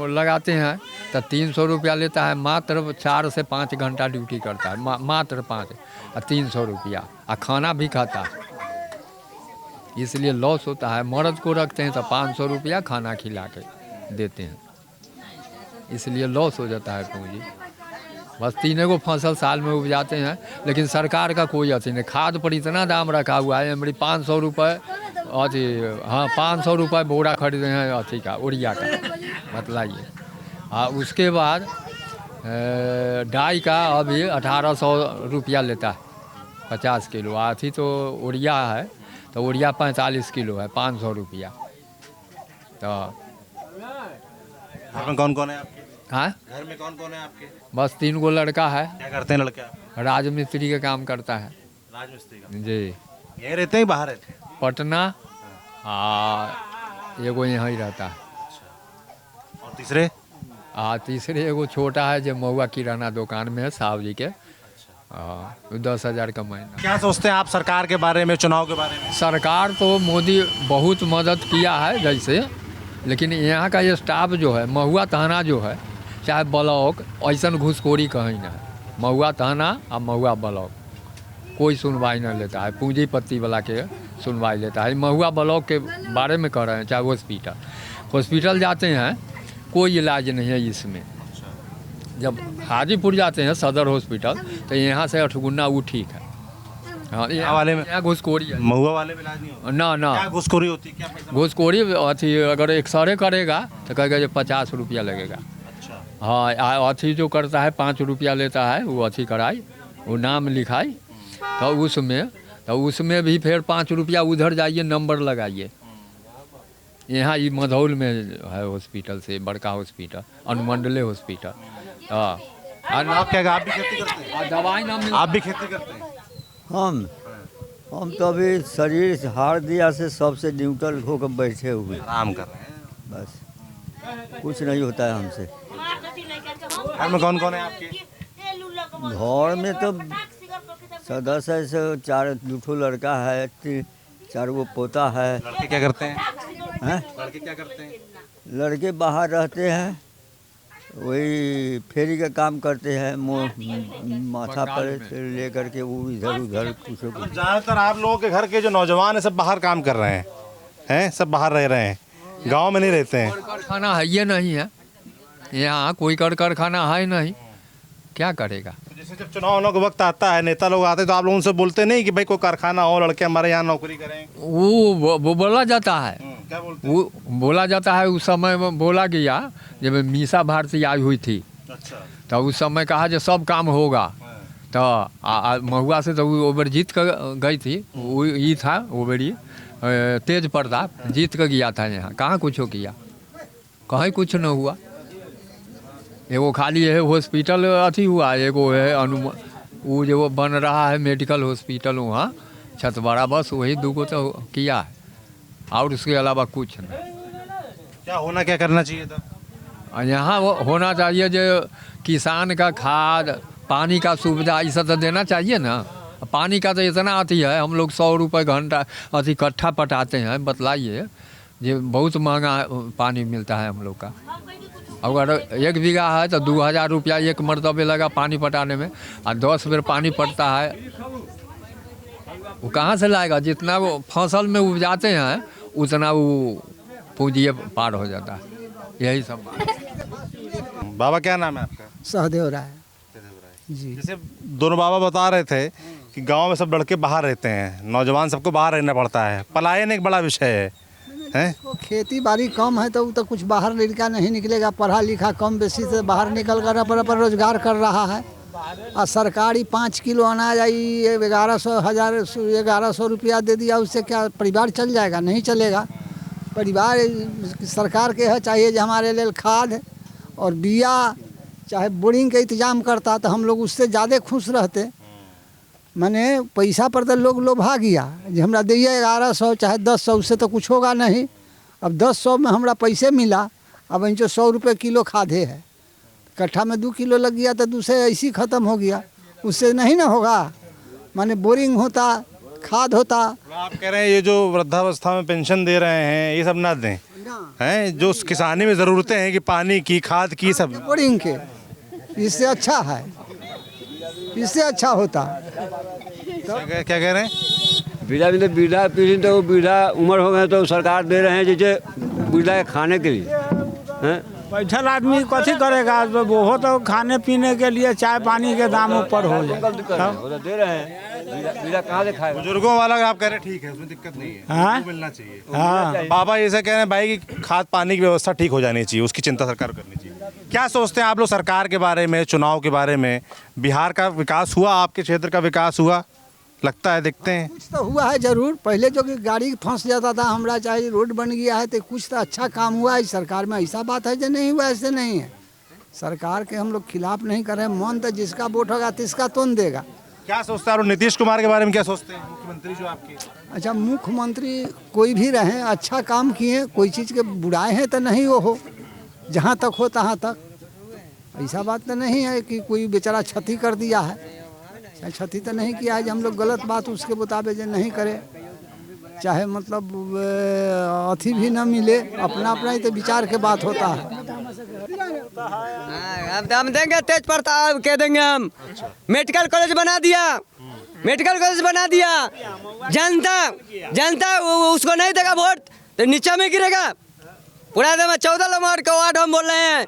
लगाते हैं तो 300 रुपया लेता है, मात्र 4 से 5 घंटा ड्यूटी करता है, मात्र 5 और 300 रुपया, और खाना भी खाता है, इसलिए लॉस होता है। मर्द को रखते हैं तो 500 रुपया खाना खिला के देते हैं, इसलिए लॉस हो जाता है पूंजी। बस 3 फसल साल में उपजाते हैं, लेकिन सरकार का कोई अथी नहीं। खाद पर इतना दाम रखा हुआ है, हमारी 500 रुपये अथी, हाँ 500 रुपये बोरा खरीदे हैं अथी का, उड़िया का, बतलाइए। उसके बाद डाई का अभी 1800 रुपया लेता है 50 किलो। अथी तो उड़िया है, तो उड़िया 45 किलो है, 500 रुपया। तो घर में कौन कौन है आपके? हाँ, घर में कौन कौन है आपके? बस 3 लड़का है। क्या करते हैं लड़के? राजमिस्त्री का काम करता है। राजमिस्त्री का? जी। यहीं रहते हैं, बाहर रहते हैं? पटना, एगो यहाँ ही रहता है। और तीसरे? तीसरे एगो छोटा है जो महुआ किराना दुकान में है, साहब जी के, हाँ 10,000 का महीना। क्या सोचते हैं आप सरकार के बारे में, चुनाव के बारे में? सरकार तो मोदी बहुत मदद किया है जैसे, लेकिन यहाँ का ये स्टाफ जो है, महुआ थाना जो है चाहे ब्लॉक, ऐसा घूसखोरी कहीं ना है। महुआ थाना और महुआ ब्लॉक कोई सुनवाई नहीं लेता है, पूंजीपति वाला के सुनवाई लेता है। महुआ ब्लॉक के बारे में कह रहे हैं, चाहे हॉस्पिटल जाते हैं कोई इलाज नहीं है इसमें। जब हाजीपुर जाते हैं सदर हॉस्पिटल तो यहाँ से 8 गुना वो ठीक है। हाँ वाले में यहाँ घूसखोरी है, महुआ वाले में इलाज नहीं होता? ना क्या घूसखोरी होती है? क्या पैसा? घूसखोरी अथी अगर एक्सरे करेगा तो कहेगा 50 रुपया लगेगा। हाँ अथी जो करता है 5 रुपया लेता है, वो अथी कराई, वो नाम लिखाई, तो उसमें भी फिर 5 रुपया उधर जाइए नंबर लगाइए। यहाँ ये मधौल में है हॉस्पिटल से बड़का हॉस्पिटल, अनुमंडले हॉस्पिटल। हाँ आप क्या, आप भी खेती करते हैं? दवाई ना मिल, आप भी खेती करते हैं? हम तो अभी शरीर हार दिया से सबसे न्यूट्रल होकर बैठे हुए आराम कर रहे हैं, बस कुछ नहीं होता है हमसे। घर में कौन कौन है आपके? घर में तो सदस्य है से 2 लड़का है, 4 गो पोता है। लड़के क्या करते हैं? लड़के क्या करते हैं? लड़के बाहर रहते हैं, वही फेरी का काम करते हैं, माथा पर से लेकर के वो इधर उधर कुछ। ज़्यादातर आप लोगों के घर के जो नौजवान है सब बाहर काम कर रहे हैं, सब बाहर रह रहे हैं, गांव में नहीं रहते हैं। कारखाना है ये नहीं है, यहाँ कोई कारखाना है नहीं, क्या करेगा? जैसे जब चुनाव का वक्त आता है, नेता लोग आते हैं तो आप लोग उनसे बोलते नहीं कि भाई कोई कारखाना हो, लड़के हमारे यहाँ नौकरी करें? वो बोला जाता है, क्या बोलते? वो बोला जाता है। उस समय में बोला गया जब मीसा भारती आई हुई थी, अच्छा, तो उस समय कहा जो सब काम होगा, तो महुआ से तो वो ओवर जीत कर गई थी, वो ये था ओवरी तेज प्रताप जीत कर गया था यहाँ, कहाँ कुछ किया, कहीं कुछ न हुआ। एगो खाली है हॉस्पिटल अथी हुआ, एगो है वो जो बन रहा है मेडिकल हॉस्पिटल वहाँ छतवाड़ा, बस वही 2 गो तो किया है, और उसके अलावा कुछ नहीं। क्या होना, क्या करना चाहिए था? यहाँ होना चाहिए जो किसान का खाद पानी का सुविधा ये सब तो देना चाहिए ना। पानी का तो इतना आती है, हम लोग 100 रुपये घंटा अथी इकट्ठा पटाते हैं, बतलाइए, ये बहुत महंगा पानी मिलता है हम लोग का। अगर 1 बीघा है तो 2000 रुपया एक मरतबे लगा पानी पटाने में, और 10 बेर पानी पड़ता है, वो कहाँ से लाएगा? जितना वो फसल में उपजाते हैं उतना वो पूंजी पार हो जाता है, यही सब बात। बाबा क्या नाम है आपका? सहदेव राय जी। जैसे दोनों बाबा बता रहे थे कि गांव में सब लड़के बाहर रहते हैं, नौजवान सबको बाहर रहना पड़ता है, पलायन एक बड़ा विषय है। तो खेती बाड़ी कम है तो कुछ बाहर लड़का नहीं निकलेगा, पढ़ा लिखा कम बेसी से बाहर निकल कर पर रोजगार कर रहा है। और सरकारी 5 किलो अनाज आई 1100 रुपया दे दिया, उससे क्या परिवार चल जाएगा? नहीं चलेगा। परिवार सरकार के है चाहिए जो हमारे लिए खाद और बिया चाहे बोरिंग का इंतजाम करता तो हम लोग उससे ज़्यादा खुश रहते। मैंने पैसा पर तो लोग लोभा गया जो हमरा दिए 1100 चाहे 1000, उससे तो कुछ होगा नहीं। अब 1000 में हमरा पैसे मिला, अब इन 100 रुपये किलो खादे है, कट्ठा में 2 किलो लग गया तो दूसरे ऐसे ही ख़त्म हो गया, उससे नहीं ना होगा। माने बोरिंग होता, खाद होता। आप कह रहे हैं ये जो वृद्धावस्था में पेंशन दे रहे हैं ये सब ना दें, हैं जो किसानी में ज़रूरतें हैं कि पानी की, खाद की, सब बोरिंग के, इससे अच्छा है, इससे अच्छा होता। क्या कह रहे हैं? वृद्धा पीढ़ी तो वृद्धा उम्र हो गए तो सरकार दे रहे हैं जैसे वृद्धा खाने के लिए हैं। बैठल आदमी कथी करेगा? वो तो खाने पीने के लिए चाय पानी के दाम ऊपर हो जाए, दे रहे हैं, वृद्धा कहाँ से खाएगा? बुजुर्गों वाला आप कह रहे ठीक है, उसमें दिक्कत नहीं है, हाँ? मिलना चाहिए। हाँ। बाबा ऐसा कह रहे हैं भाई कि खाद पानी की व्यवस्था ठीक हो जानी चाहिए, उसकी चिंता सरकार करनी चाहिए। क्या सोचते हैं आप लोग सरकार के बारे में, चुनाव के बारे में? बिहार का विकास हुआ, आपके क्षेत्र का विकास हुआ लगता है? देखते हैं कुछ तो हुआ है जरूर। पहले जो कि गाड़ी फंस जाता था हमरा, चाहे रोड बन गया है तो कुछ तो अच्छा काम हुआ है। सरकार में ऐसा बात है जो नहीं हुआ, ऐसे नहीं है। सरकार के हम लोग खिलाफ नहीं कर रहे हैं, मन तो जिसका वोट होगा तिसका तुन देगा। क्या सोचते हैं आप नीतीश कुमार के बारे में? क्या सोचते हैं मुख्यमंत्री जो आपके? अच्छा, मुख्यमंत्री कोई भी रहे, अच्छा काम किए, कोई चीज़ के बुराए हैं तो नहीं वो हो, जहाँ तक हो तहाँ तक। ऐसा बात तो नहीं है कि कोई बेचारा क्षति कर दिया है। चाहे क्षति तो नहीं किया है, जो हम लोग गलत बात उसके मुताबिक जो नहीं करे, चाहे मतलब अथी भी न मिले, अपना अपना ही तो विचार के बात होता है। अब हम देंगे तेज प्रताप कह देंगे हम। मेडिकल कॉलेज बना दिया, मेडिकल कॉलेज बना दिया, जनता उसको नहीं देगा वोट तो नीचे में गिरेगा। पूरा 14 नंबर का वार्ड हम बोल रहे हैं,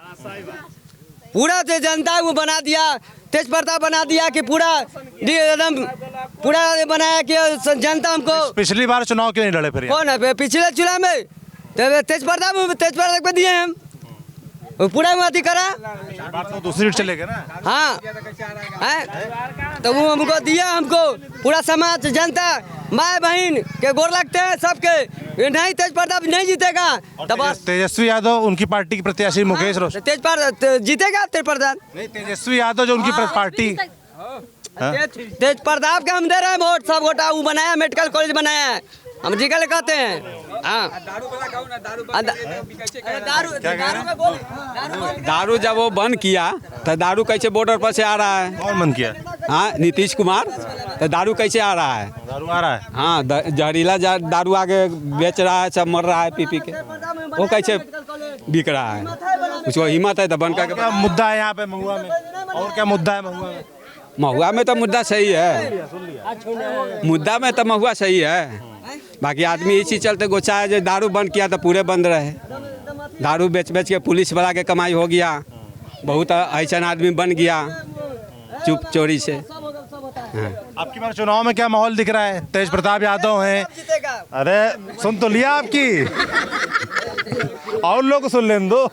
पूरा जनता वो बना दिया, तेज प्रताप बना दिया कि पूरा एकदम पूरा बनाया कि जनता हमको। पिछली बार चुनाव क्यों नहीं लड़े फिर? कौन है पिछले चुनाव में? तो तेज प्रताप पे दिए हम, पूरा अथी करा। तो दूसरी सीट चले गए ना। हाँ तो वो हमको दिया, हमको पूरा समाज जनता माँ बहन के गोर लगते हैं सबके। नहीं तेज प्रताप नहीं जीतेगा तब तेजस्वी यादव उनकी पार्टी के प्रत्याशी मुकेश रोशन जीतेगा तेज प्रताप। नहीं, तेजस्वी यादव जो उनकी पार्टी तेज प्रताप का हम दे रहे हैं वोट। सब वोटा वो बनाया, मेडिकल कॉलेज बनाया है, हम जिगल कहते हैं। दारू जब वो बंद किया तो दारू कैसे बॉर्डर पर से आ रहा है? कौन बंद किया? हाँ नीतीश कुमार। तो दारू कैसे आ रहा है? दारू आ रहा है। हाँ जहरीला दारू आगे बेच रहा है, सब मर रहा है पी के। वो कैसे बिक रहा है? उसको हिम्मत है तो बंद करके। क्या मुद्दा है यहाँ पे महुआ में? और क्या मुद्दा है महुआ में? महुआ में तो मुद्दा सही है, मुद्दा में तो महुआ सही है। बाकी आदमी इसी चलते गोचा है जो दारू बंद किया तो पूरे बंद रहे। दारू बेच के पुलिस वाला के कमाई हो गया, बहुत ऐसा आदमी बन गया चुप चोरी से। आपकी बार चुनाव में क्या माहौल दिख रहा है? तेज प्रताप यादव हैं। अरे सुन तो लिया आपकी, और लोग को सुन लेने दो।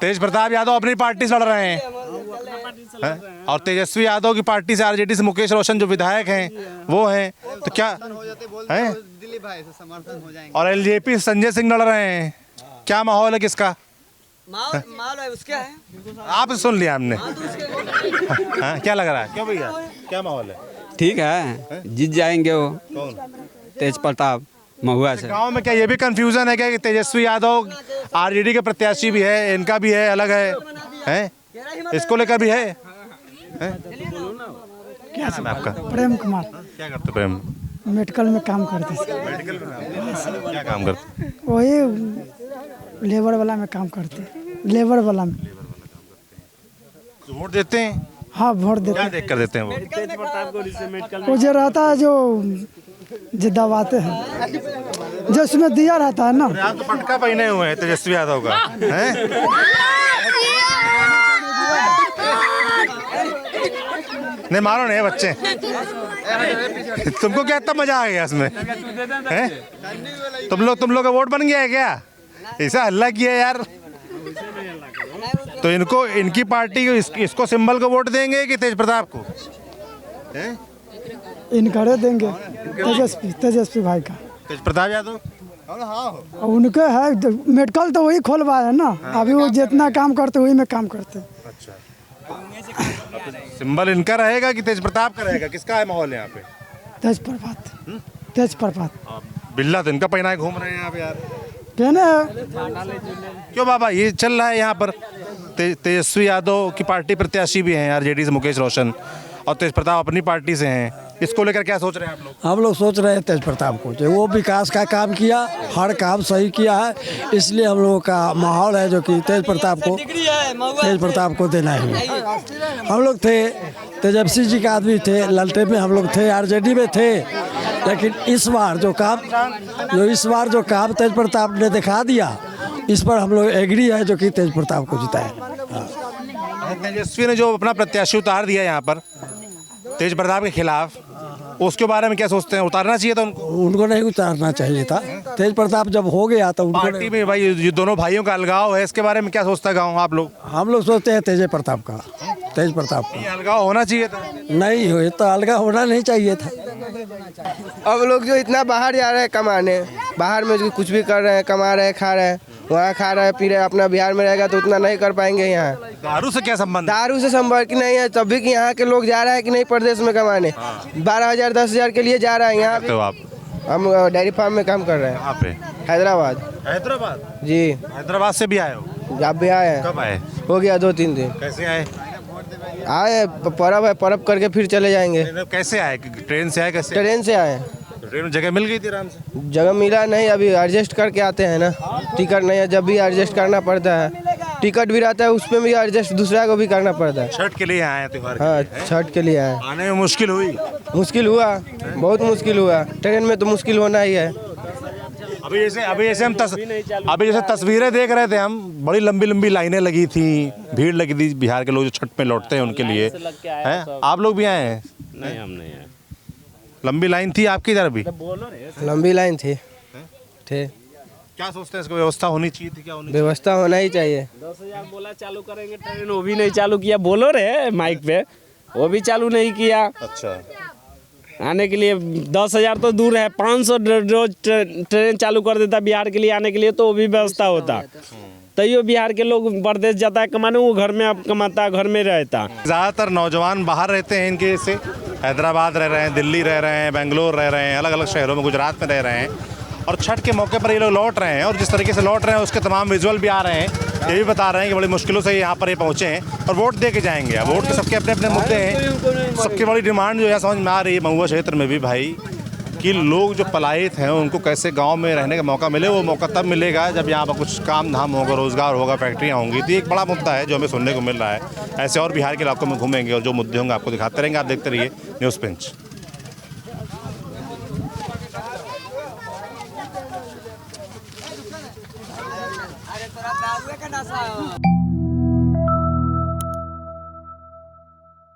तेज प्रताप यादव अपनी पार्टी से लड़ रहे हैं, और तेजस्वी यादव की पार्टी से आरजेडी से मुकेश रोशन जो विधायक हैं वो हैं। तो क्या है? और एलजेपी से संजय सिंह लड़ रहे हैं। क्या माहौल है किसका? माल है उसका है। आप सुन लिया हमने। क्या लग रहा है? क्यों भैया, क्या माहौल है? ठीक है, जीत जाएंगे वो। कौन? तेज प्रताप महुआ से। गांव में क्या ये भी कंफ्यूजन है क्या कि तेजस्वी यादव आरजेडी के प्रत्याशी भी है, इनका भी है, अलग है? इसको लेकर भी है? क्या नाम है आपका? प्रेम कुमार। क्या करते प्रेम? मेडिकल में काम करते। मेडिकल में क्या काम करते? वही लेबर वाला में काम करते, लेबर वाला में। तो वोट देते हैं? हाँ वोट देते हैं। क्या देख कर देते हैं वो? वो जो रहता है जो दबाते हैं, जो उसमें दिया रहता है ना। आप तो पटका पहने हुए हैं तेजस्वी यादव का, हैं? नहीं मारो नहीं बच्चे। तुमको क्या इतना मजा आ गया इसमें? हैं? तुम लोग का वोट बन गया है क्या? ऐसा हल्ला किया यार। तो इनको, इनकी पार्टी को, इसको सिंबल को वोट देंगे कि तेज प्रताप को? इनकरे देंगे, तेजस्वी भाई का। तेज प्रताप यादव उनके है मेडिकल तो वही खोलवाए है ना। अभी वो जितना काम करते वही में काम करते। अच्छा, सिंबल इनका रहेगा कि तेज प्रताप का रहेगा? किसका है माहौल यहाँ पे? तेज प्रताप। तेज प्रताप। बिल्ला तो इनका पहना घूम रहे हैं यहाँ पे यार। कहने क्यों बाबा ये चल रहा है यहाँ पर? तेजस्वी यादव की पार्टी प्रत्याशी भी हैं आरजेडी से मुकेश रोशन, और तेज प्रताप अपनी पार्टी से हैं। इसको लेकर क्या सोच रहे हैं आप लोग? हम लोग सोच रहे हैं तेज प्रताप को, जो वो विकास का काम किया, हर काम सही किया है, इसलिए हम लोगों का माहौल है जो कि तेज प्रताप को देना है। हम लोग थे, तेजस्वी जी का आदमी थे, ललटे में हम लोग थे, आरजेडी में थे, लेकिन इस बार जो काम तेज प्रताप ने दिखा दिया, इस पर हम लोग एग्री है जो कि तेज प्रताप को जिताए। तेजस्वी ने जो अपना प्रत्याशी उतार दिया यहाँ पर तेज प्रताप के खिलाफ, उसके बारे में क्या सोचते हैं? उतारना चाहिए था उनको नहीं उतारना चाहिए था। तेज प्रताप जब हो गया तो पार्टी में भाई ये दोनों भाइयों का अलगाव है, इसके बारे में क्या सोचता है गाँव आप लोग? हम लोग सोचते हैं तेज प्रताप का अलगाव होना चाहिए था। नहीं हो तो अलगाव होना नहीं चाहिए था। अब लोग जो इतना बाहर जा रहे हैं कमाने, बाहर में जो कुछ भी कर रहे हैं, कमा रहे हैं, खा रहे हैं, वहाँ खा रहे हैं, पी रहे हैं, अपना बिहार में रहेगा तो उतना नहीं कर पाएंगे। यहाँ दारू से क्या संबंध? दारू से संपर्क नहीं है, तब भी कि यहाँ के लोग जा रहे हैं कि नहीं प्रदेश में कमाने। 12,000 10,000 के लिए जा रहा है यहाँ पे। आप? हम डेयरी फार्म में काम कर रहे हैं। कहाँ पे? हैदराबाद जी। हैदराबाद से भी आए हो? आप भी आए हैं? कब आए? हो गया 2-3 दिन। कैसे आए? आए पर्व है, पर्व करके फिर चले जाएंगे। कैसे आए, ट्रेन से आए कैसे? ट्रेन से आए। ट्रेन में जगह मिल गई थी आराम से? जगह मिला नहीं, अभी एडजस्ट करके आते हैं ना, टिकट नहीं है, जब भी एडजस्ट करना पड़ता है। टिकट भी रहता है उसमें भी एडजस्ट दूसरा को भी करना पड़ता है। छठ के लिए आए हैं त्योहार? हाँ, छठ के लिए आए। आने में मुश्किल हुई? मुश्किल हुआ, बहुत मुश्किल हुआ। ट्रेन में तो मुश्किल होना ही है। अभी जैसे हम तस्वीरें देख रहे थे, हम बड़ी लंबी लंबी लाइनें लगी थी, भीड़ लगी थी बिहार के लोग जो छठ में लौटते हैं उनके लिए। हैं आप लोग भी आए हैं? नहीं, हम नहीं आए। लंबी लाइन थी आपकी इधर भी? लंबी लाइन थी। क्या सोचते हैं, इसको व्यवस्था होनी चाहिए थी? क्या होनी चाहिए? व्यवस्था होना ही चाहिए। 10,000 बोला चालू करेंगे ट्रेन, वो भी नहीं चालू किया। बोलो रे माइक पे, वो भी चालू नहीं किया। अच्छा, आने के लिए 10,000 तो दूर है, 500 रोज ट्रेन चालू कर देता बिहार के लिए आने के लिए, तो वो भी व्यवस्था होता। तैयो बिहार के लोग प्रदेश जाता है कमाने, वो घर में अब कमाता है, घर में रहता। ज़्यादातर नौजवान बाहर रहते हैं इनके से, हैदराबाद रह रहे हैं, दिल्ली रह रहे हैं, बेंगलोर रह रहे हैं, अलग अलग शहरों में, गुजरात में रह रहे हैं। और छठ के मौके पर ये लोग लौट रहे हैं, और जिस तरीके से लौट रहे हैं उसके तमाम विजुअल भी आ रहे हैं। ये भी बता रहे हैं कि बड़ी मुश्किलों से यहाँ पर ये पहुँचे हैं और वोट दे के जाएंगे। अब वोट के सबके अपने अपने मुद्दे हैं। सबकी बड़ी डिमांड जो है समझ में आ रही है महुआ क्षेत्र में भी भाई, कि लोग जो पलायित हैं उनको कैसे गांव में रहने का मौका मिले। वो मौका तब मिलेगा जब यहाँ पर कुछ काम धाम होगा, रोज़गार होगा, फैक्ट्रियाँ होंगी। तो एक बड़ा मुद्दा है जो हमें सुनने को मिल रहा है। ऐसे और बिहार के इलाकों में घूमेंगे और जो मुद्दे होंगे आपको दिखाते रहेंगे। आप देखते रहिए न्यूज़ पिंच।